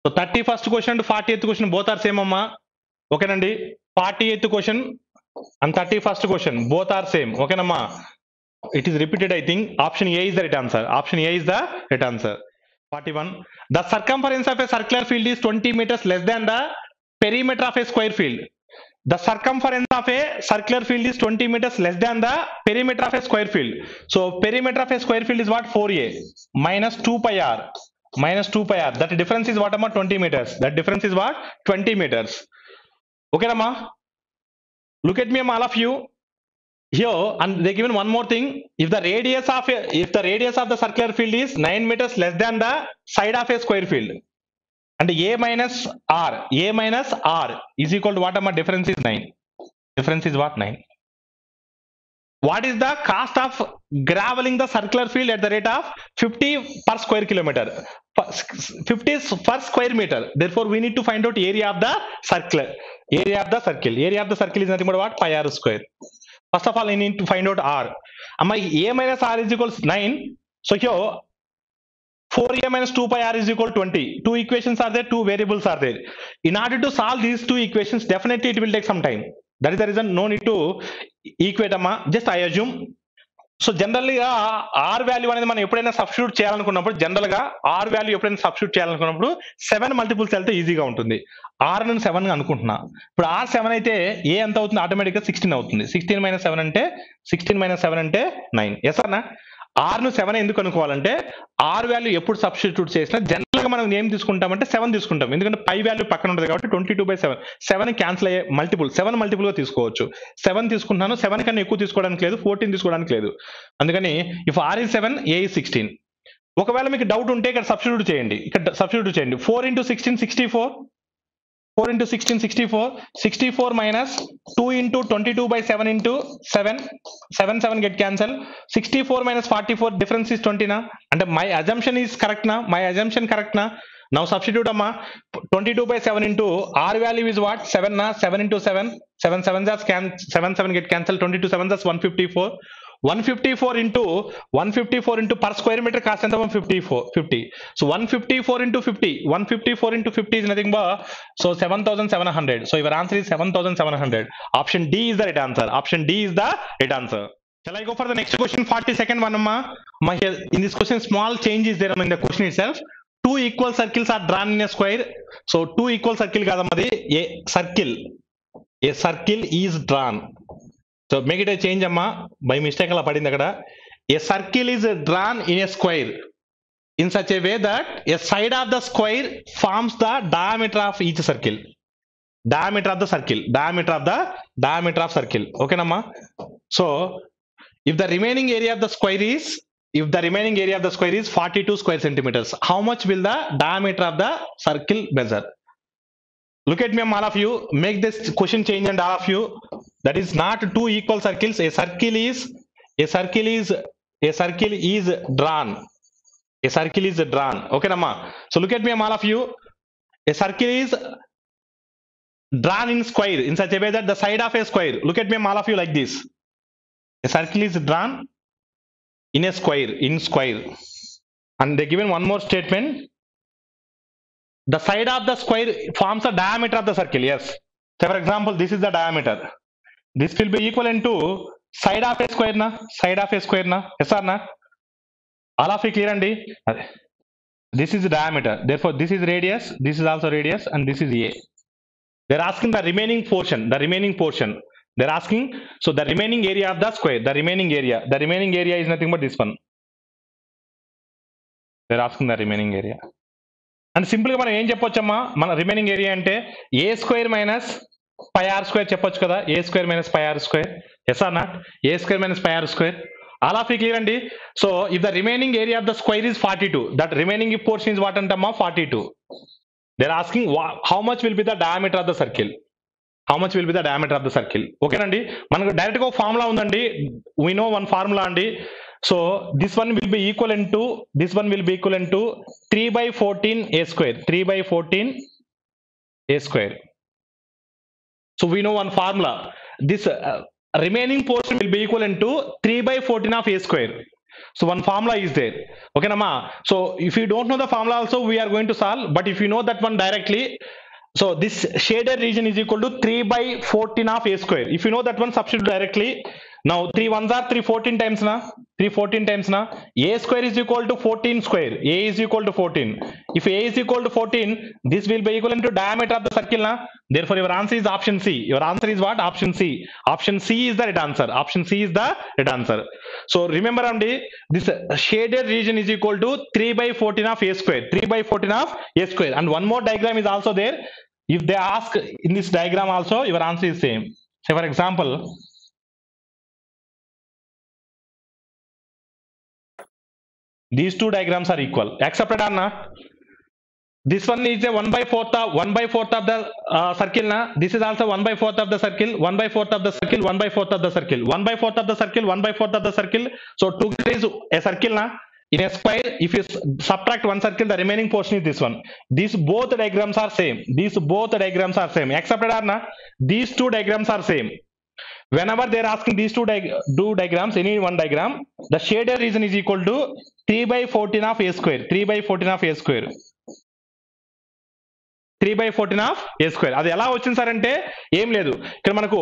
So 31st question and 40th question both are same, amma. Okay, nandi. 48th question and 31st question both are same. Okay, namma. It is repeated. I think option A is the right answer. Option A is the right answer. 41. The circumference of a circular field is 20 meters less than the perimeter of a square field. The circumference of a circular field is 20 meters less than the perimeter of a square field. So perimeter of a square field is what? 4a minus 2 pi r. Minus 2 pi r. That difference is what, Amma? 20 meters. That difference is what? 20 meters. Okay, Amma? Look at me, Amma, all of you. Here, and they given one more thing. If the radius of the circular field is 9 meters less than the side of a square field, and a minus r is equal to what? Difference is 9. Difference is what? 9. What is the cost of graveling the circular field at the rate of 50 per square kilometer? 50 per square meter. Therefore, we need to find out area of the circle. Area of the circle is nothing but what? Pi r square. First of all, I need to find out r. A minus r is equals 9. So here 4a minus 2 pi r is equal to 20. Two equations are there, two variables are there. In order to solve these two equations, definitely it will take some time. That is the reason no need to equate, amma. Just I assume. So generally r value అనేది మనం ఎప్పుడైనా substitute చేయాలనుకున్నప్పుడు జనరల్గా r value ఎప్పుడైనా substitute చేయాలనుకున్నప్పుడు 7 multiples వెళ్తే ఈజీగా ఉంటుంది. r ను 7 గా అనుకుంటున్నా. ఇప్పుడు r 7 అయితే a ఎంత అవుతుంది? ఆటోమేటిక్గా 16 అవుతుంది. 16 మైనస్ 7 అంటే 9. ఎస్ అన్నా? r ను 7 ఎందుకు అనుకోవాలంటే r వాల్యూ ఎప్పుడు సబ్స్టిట్యూట్ చేసినా జనరల్గా మనం ఏం తీసుకుంటామంటే 7 తీసుకుంటాం. ఎందుకంటే పై వాల్యూ పక్కన ఉంటుంది కాబట్టి 22/7. 7 క్యాన్సిల్ అయ్యే మల్టిపుల్ 7 మల్టిపుల్ గా తీసుకోవచ్చు. 7 తీసుకుంటున్నాను. 7 కన్నా ఎక్కువ తీసుకోవడానికి లేదు, 14 తీసుకోవడానికి లేదు. అందుకని if r is 7, a is 16. ఒకవేళ మీకు డౌట్ ఉంటే ఇక్కడ సబ్స్టిట్యూట్ చేయండి. 4 into 16 64. 4 into 16 64. 64 minus 2 into 22/7 into 7. 7 get cancel. 64 minus 44 difference is 20 na. And my assumption is correct na. Now substitute, amma. 22/7 into r value is what? 7 na. 7 into 7. 7 7 get cancelled. 22 7 that's 154. 154 into per square meter cost ఎంత? 50. So 154 into 50 is nothing but so 7,700. So your answer is 7,700. Option D is the right answer. Shall I go for the next question? 42nd one, amma. In this question, small change is there in the question itself. two equal circles are drawn in a square. So two equal circle kadamadi, a circle is drawn. So make it a change amma, by mistake ala padindi akada. A circle is drawn in a square in such a way that a side of the square forms the diameter of each circle. Diameter of the circle. Okay namma. So if the remaining area of the square is 42 square centimeters, how much will the diameter of the circle measure? Look at me, all of you. Make this question change, and all of you. That is not two equal circles. A circle is drawn. A circle is drawn. Okay namma. So look at me, all of you. A circle is drawn in square in such a way that the side of a square. Look at me, all of you, like this. A circle is drawn in a square, and they given one more statement. The side of the square forms the diameter of the circle. Yes. So for example, this is the diameter. This will be equivalent to side of a square na. Yes or na? All of you clear andi? This is the diameter. Therefore, this is radius. This is also radius, and this is A. They're asking the remaining portion. They're asking, so the remaining area of the square, the remaining area is nothing but this one. They're asking the remaining area. And simply మనం ఏం చెప్పొచ్చమ్మా, మన remaining area అంటే a square minus pi r square చెప్పొచ్చు కదా. a square minus pi r square. Yes or not? a square minus pi r square. All of you clear అండి? So if the remaining area of the square is 42, that remaining portion is what అంటమ్మా? 42. They're asking how much will be the diameter of the circle. Okay నండి, మనకు direct గా formula ఉందండి. We know one formula అండి. So this one will be equivalent to 3 by 14 a square. So we know one formula. This remaining portion will be equivalent to 3 by 14 of a square. So one formula is there. Okay nama. So if you don't know the formula also, we are going to solve. But if you know that one directly, so this shaded region is equal to 3 by 14 of a square. If you know that one, substitute directly. Now 3 ones are 314 times na. A square is equal to 14 square. A is equal to 14. If A is equal to 14, this will be equivalent to diameter of the circle na. Therefore your answer is option C. Your answer is what? Option C. Option C is the right answer. So remember this shaded region is equal to 3 by 14 of a square. And one more diagram is also there. If they ask in this diagram also, your answer is same. Say for example, these two diagrams are equal. Accepted or not? This one is a 1 by 4th of the circle na. This is also 1 by 4th of the circle. 1 by 4th of the circle. 1 by 4th of the circle. 1 by 4th of the circle. 1 by 4th of the circle. So together is a circle na. In a square, if you subtract one circle, the remaining portion is this one. These both diagrams are same. Accepted or not? These two diagrams are same. Whenever they are asking these two diagrams, any one diagram, the shaded region is equal to 3 by 14 of a square. 3 by 14 of a square. అది ఎలా వచ్చింది sir అంటే ఏం లేదు, ఇక్కడ మనకు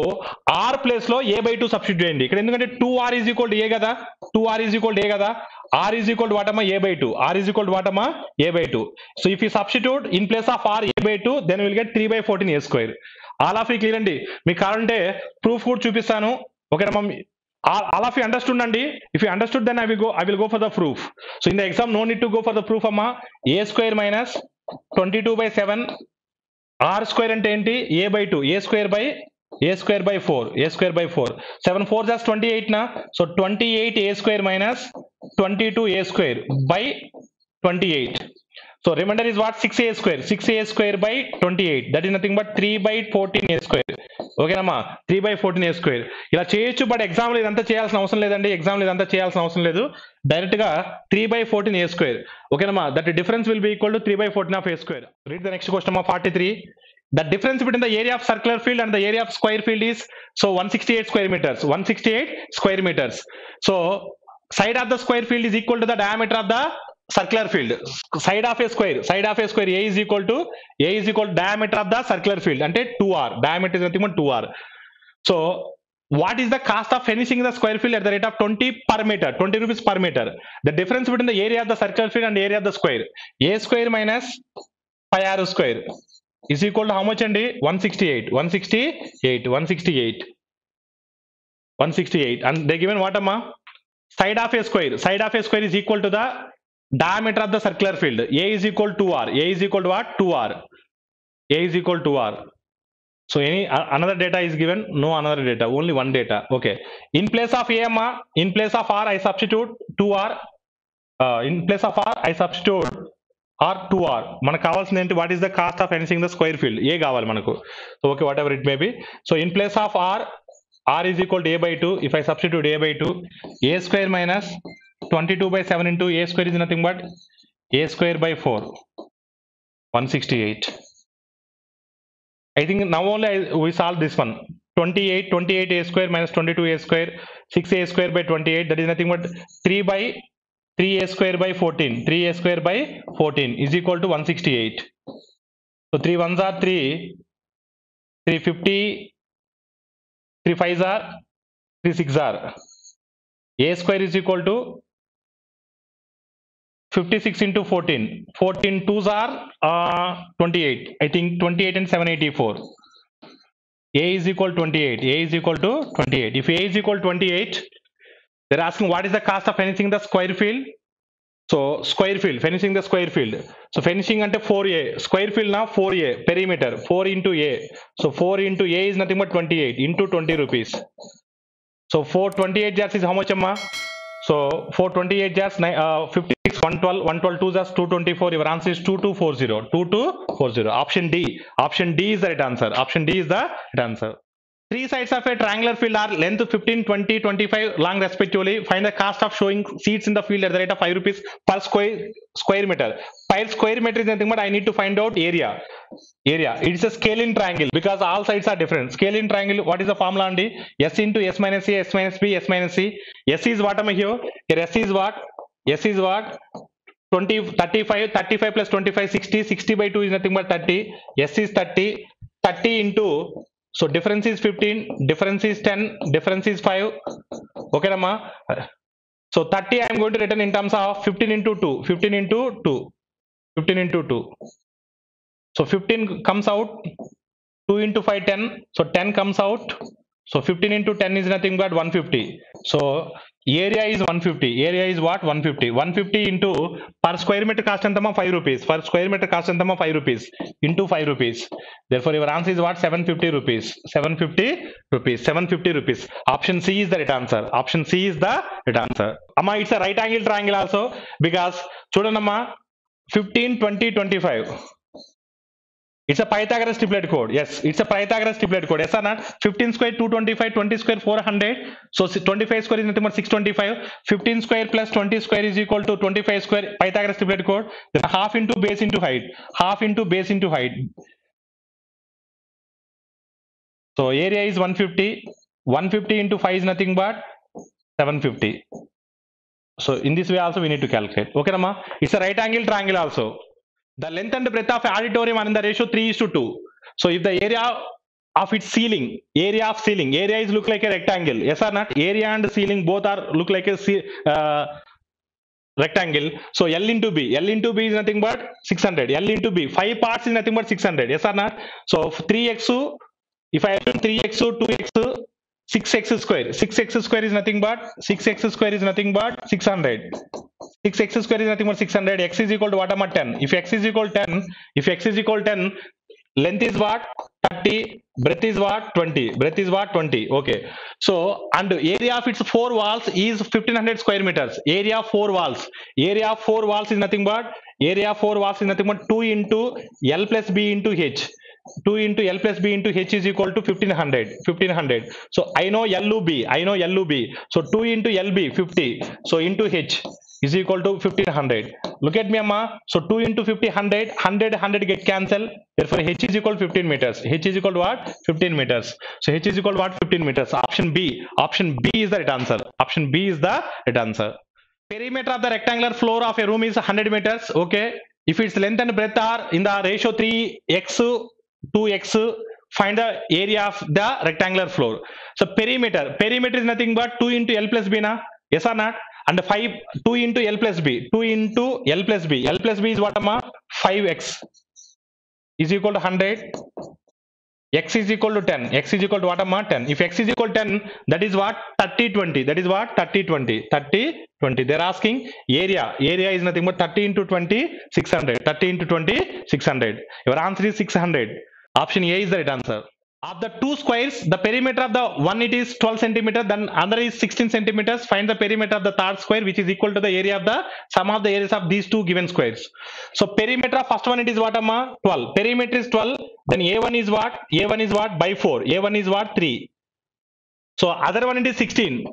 r place లో a/2 substitute చేయండి. ఇక్కడ ఎందుకంటే 2r is equal to a కదా, r is equal to what అమ్మా? a/2. So if you substitute in place of r a/2, then we will get 3 by 14 a square. All of you clear అండి? మీకు కావాలంటే proof కూడా చూపిస్తాను. ఓకేనమ్మా? All of you understood అండి? If you understood, then I will go for the proof. So in the exam, no need to go for the proof అమ్మా. a square minus 22 by 7 r square అంటే ఏంటి? a/2. a square by 4. 7 4 just 28 na. So 28 a square minus 22 a square by 28. So remainder is what? 6a square by 28. That is nothing but 3 by 14 a square. Okay nama? 3 by 14 a square. ఇలా చేయొచ్చు, but exam లో ఇదంతా చేయాల్సిన అవసరం లేదండి. Direct గా 3 by 14 a square. ఓకేనమ్మా? That difference will be equal to 3 by 14 of a square. Read the next question, 43. The difference between the area of circular field and the area of square field is 168 square meters. So side of the square field is equal to the diameter of the circular field. Side of a square a is equal to diameter of the circular field అంటే 2r. Diameter is nothing but 2r. So what is the cost of finishing the square field at the rate of 20 per meter, 20 rupees per meter? The difference between the area of the circular field and area of the square, a square minus pi r square is equal to how much, Andy? 168, 168, 168, 168. And they given what, amma? Side of a square, side of a square is equal to the diameter of the circular field. A is equal to r. A is equal to what? 2r. A is equal to r. So any another data is given? No another data, only one data. Okay. In place of A, in place of R, I substitute 2R. In place of R, I substitute R 2R. Manaku kavalsindi what is the cost of finishing the square field? A kavali manaku. So okay, whatever it may be. So in place of R is equal to A by 2. If I substitute A by 2, A square minus 22 by 7 into A square is nothing but A square by 4, 168. I think now only we solve this one. 28 a square minus 22 a square, 6a square by 28, that is nothing but 3 by 3a square by 14, 3a square by 14 is equal to 168. So 3 ones are 3, 350, 3 5s are 3 6 are. A square is equal to 56 into 14. 14 2s are 28. I think 28 and 784. A is equal to 28. A is equal to 28. If A is equal to 28, they're asking what is the cost of finishing the square field. So square field, finishing the square field. So finishing ante 4A. Square field now 4A. Perimeter 4 into A. So 4 into A is nothing but 28 into 20 rupees. So 428 jars is how much, amma? So 428 jars 56, 112, 112 2 jars 224. Your answer is 2240. 2240. Option D. Option D is the right answer. Option D is the right answer. Three sides of a triangular field are length 15, 20, 25 long respectively. Find the cost of showing seats in the field at the rate of 5 rupees per square meter. Per square meter is nothing but I need to find out area. Area. It's a scale-in triangle because all sides are different. Scale-in triangle, what is the formula, Andy? S into S minus A, S minus B, S minus C. S is what, am I here? Here S is what? S is what? 20, 35, 35 plus 25, 60. 60 by 2 is nothing but 30. S is 30. 30 into, so difference is 15, difference is 10, difference is 5. Okay, Rama. So 30 I am going to written in terms of 15 into 2, 15 into 2, 15 into 2. So 15 comes out, 2 into 5, 10. So 10 comes out. So 15 into 10 is nothing but 150. So area is 150. Area is what? 150. 150 into per square meter cost antama 5 rupees. Per square meter cost antama 5 rupees into 5 rupees. Therefore your answer is what? 750 rupees. 750 rupees. 750 rupees. Option C is the right answer. Option C is the right answer. Amma, it's a right angle triangle also because chudanamma 15, 20, 25. It's a Pythagoras triplet code. Yes, it's a Pythagoras triplet code. Yes or not? 15 square 225, 20 square 400. So 25 square is nothing but 625. 15 square plus 20 square is equal to 25 square. Pythagoras triplet code. Then half into base into height. Half into base into height. So area is 150. 150 into 5 is nothing but 750. So in this way also we need to calculate. Okay, Rama? It's a right angle triangle also. The length and breadth of auditorium are in the ratio 3:2. So if the area of its ceiling, area is look like a rectangle. Yes or not? Area and ceiling both are look like a rectangle. So L into B. L into B is nothing but 600. L into B. 5 parts is nothing but 600. Yes or not? So 3x, if I have 3x, 2x, 6x square. 6x square is nothing but 6x square is nothing but 600. 6x square is nothing but 600. X is equal to what? 10. If x is equal to 10, length is what? 30. Breadth is what? 20. Breadth is what? 20. Okay. So, and area of its 4 walls is 1500 square meters. Area of 4 walls. Area of 4 walls is nothing but 2 into L plus B into H. 2 into L plus B into H is equal to 1500. So I know LUB. So 2 into LB 50. So into H is equal to 1500. Look at me, amma. So 2 into 50, 100 get cancelled. Therefore H is equal to 15 meters. H is equal to what? 15 meters. So H is equal to what? 15 meters. Option B is the right answer. Option B is the right answer. Perimeter of the rectangular floor of a room is 100 meters. Okay. If its length and breadth are in the ratio 3x, 2x, find the area of the rectangular floor. So perimeter is nothing but 2 into L plus B na, yes or not? And 2 into L plus B, 2 into L plus B, L plus B is what amma? 5x is equal to 100. X is equal to 10. X is equal to what amma? 10. If X is equal to 10, that is what? 30, 20. That is what? 30, 20. 30, 20. They're asking area. Area is nothing but 30 into 20, 600. 30 into 20, 600. Your answer is 600. Option A is the right answer. Of the two squares, the perimeter of the one it is 12 centimeters, then another is 16 centimeters. Find the perimeter of the third square, which is equal to the area of the sum of the areas of these two given squares. So perimeter of first one it is what amma? 12. Perimeter is 12. Then A1 is what? A1 is what? By 4. A1 is what? 3. So other one it is 16.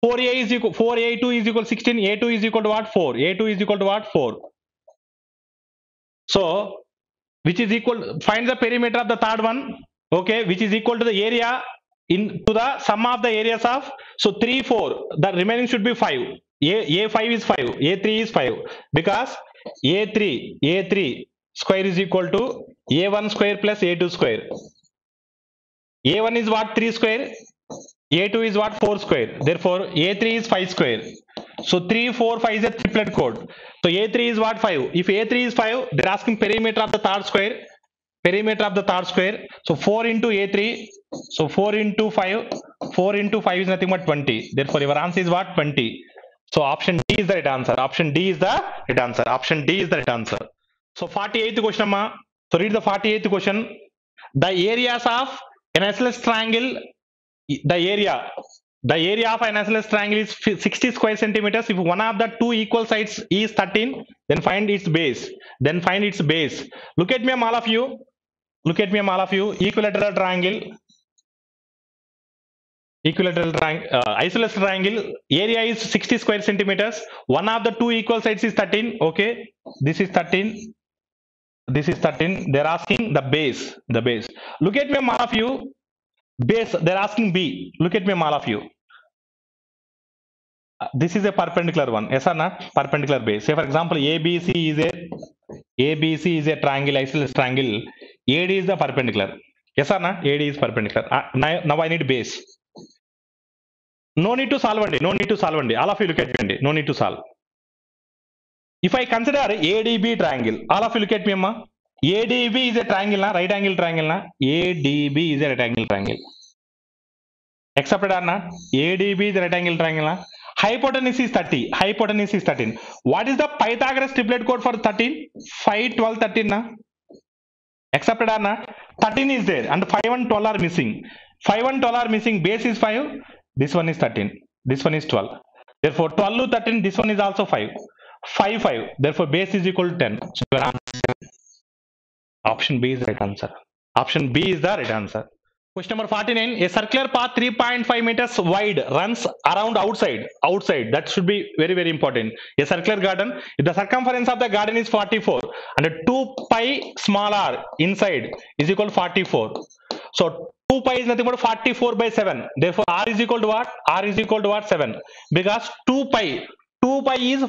4A is equal 4A2 is equal 16. A2 is equal to what? 4. A2 is equal to what? 4. So which is equal, find the perimeter of the third one, okay, which is equal to the area to the sum of the areas of, so 3, 4, the remaining should be 5. A5 is 5, A3 is 5, because A3 square is equal to A1 square plus A2 square. A1 is what? 3 square. A2 is what? 4 square. Therefore A3 is 5 square. So 3, 4, 5 is a triplet code. So A3 is what? 5. If A3 is 5, they're asking perimeter of the third square. Perimeter of the third square. So 4 into A3. So 4 into 5. 4 into 5 is nothing but 20. Therefore your answer is what? 20. So option D is the right answer. Option D is the right answer. Option D is the right answer. So 48th question amma. So read the 48th question. The areas of an isosceles triangle, the area of an isosceles triangle is 60 square centimeters. If one of the two equal sides is 13, then find its base. Look at me, all of you. Equilateral triangle. Isosceles triangle. Area is 60 square centimeters. One of the two equal sides is 13. Okay, this is 13. This is 13. They're asking the base. Look at me, all of you. Base, they're asking B. Look at me, all of you. This is a perpendicular one. Yes or not? Perpendicular base. Say for example, ABC is a triangle, isosceles triangle. AD is the perpendicular. Yes or not? AD is perpendicular. Now I need base. No need to solve. All of you look at me. No need to solve. If I consider ADB triangle, all of you look at me, amma. ADB is a triangle, right angle triangle. ADB is a right angle triangle. Accepted or not? ADB is a right angle triangle. Hypotenuse is 30. Hypotenuse is 13. What is the Pythagoras triplet code for 13? 5, 12, 13. Na? Accepted or not? 13 is there and 5 and 12 are missing. 5 and 12 are missing. Base is 5. This one is 13. This one is 12. Therefore 12 to 13. This one is also 5. 5, 5. Therefore base is equal to 10. So your answer, option B is the right answer. Option B is the right answer. Question number 49. A circular path 3.5 meters wide runs around outside. That should be very, very important. A circular garden. If the circumference of the garden is 44 and 2 pi small r inside is equal to 44. So 2 pi is nothing but 44 by 7. Therefore r is equal to what? R is equal to what? 7. Because 2 pi is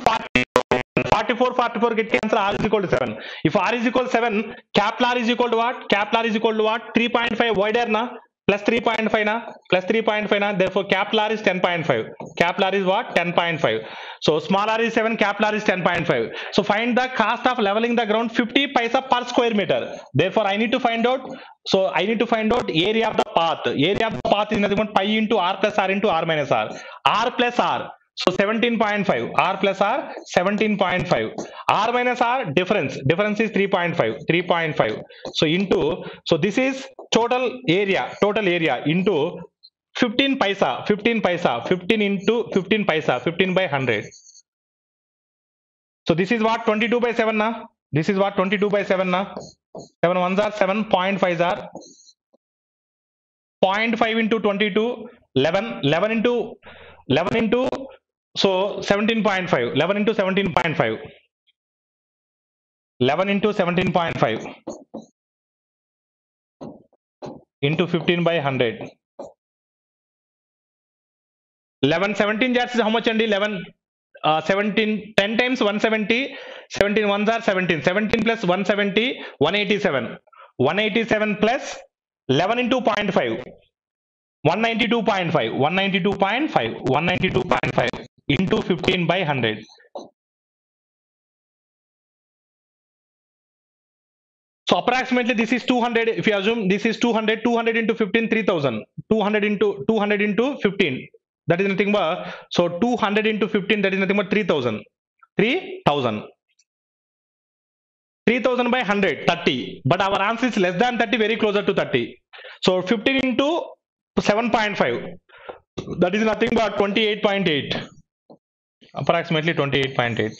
44 get cancel, r is equal to 7. If r is equal to 7, capital R is equal to what? 3.5 wider na plus 3.5 na plus 3.5 na. Therefore capital R is 10.5. Capital R is what? 10.5. So small r is 7, capital R is 10.5. So find the cost of leveling the ground 50 paisa per square meter. Therefore I need to find out. So I need to find out area of the path. Area of the path is nothing but pi into r plus r into r minus r. R plus r. So 17.5. R plus R 17.5. R minus R difference. Difference is 3.5. So into, so this is total area into 15 paisa. 15 into 15 paisa. 15 by 100. So this is what? 22 by 7 na. This is what? 22 by 7 na. 7 ones are 7. 0.5s are 0.5 into 22. 11 into so 17.5. 11 into 17.5. 11 into 17.5 into 15 by 100. 11 17 jars is how much? And 11 17 10 times 170. 17 ones are 17. 17 plus 170 187. 187 plus 11 into 0.5, 192.5, 192.5, 192.5 into 15 by 100. So approximately this is 200. If you assume this is 200, 200 into 15, 3000. 200 into 15. That is nothing but, so 200 into 15, that is nothing but 3000. 3000. 3000 by 100, 30. But our answer is less than 30, very closer to 30. So 15 into 7.5. That is nothing but 28.8. Approximately 28.8.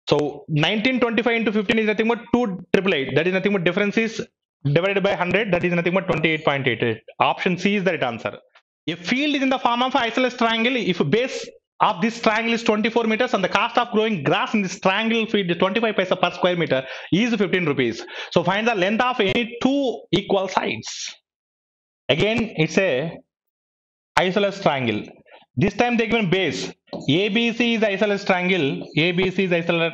So 1925 into 15 is nothing but 2,888. That is nothing but difference is divided by 100. That is nothing but 28.88. Option C is the right answer. A field is in the form of an isosceles triangle. If base of this triangle is 24 meters and the cost of growing grass in this triangle field is 25 paisa per square meter is 15 rupees. So find the length of any two equal sides. Again, it's a isosceles triangle. This time they given base. ABC is isosceles triangle. ABC is isosceles.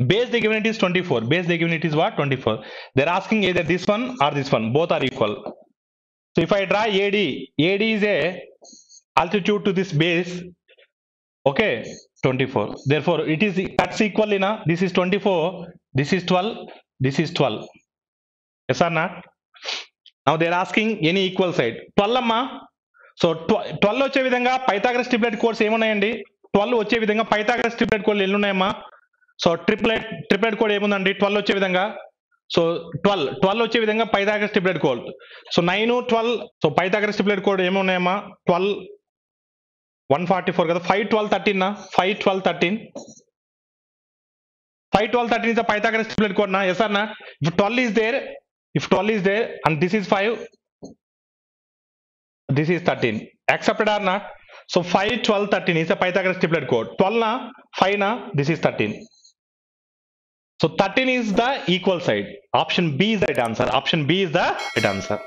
Base they given it is 24. Base they given it is what? 24. They're asking either this one or this one. Both are equal. So if I draw AD, AD is a altitude to this base. Okay, 24. Therefore, it is cuts equally na. This is 24. This is 12. This is 12. Yes or not? Now they're asking any equal side. 12 amma. So 12 వచ్చే విధంగా Pythagoras triplet codes ఏమున్నాయండి? 12 వచ్చే విధంగా Pythagoras triplet కోడ్లు ఎన్ని ఉన్నాయమ్మా? So triplet code ఏముందండి? 12 వచ్చే విధంగా. సో 12 వచ్చే విధంగా Pythagoras triplet code. So 9 12. So Pythagoras triplet code ఏమున్నాయమ్మా? 12 144 కదా. 5 12 13 నా. 5 12 13. 5 12 13 is the Pythagoras triplet code na. Yes or not? If 12 is there and this is 5, this is 13. Accepted or not? So 5 12 13 is a Pythagoras triplet code. 12 na, 5 na, this is 13. So 13 is the equal side. Option B is the right answer. Option B is the right answer.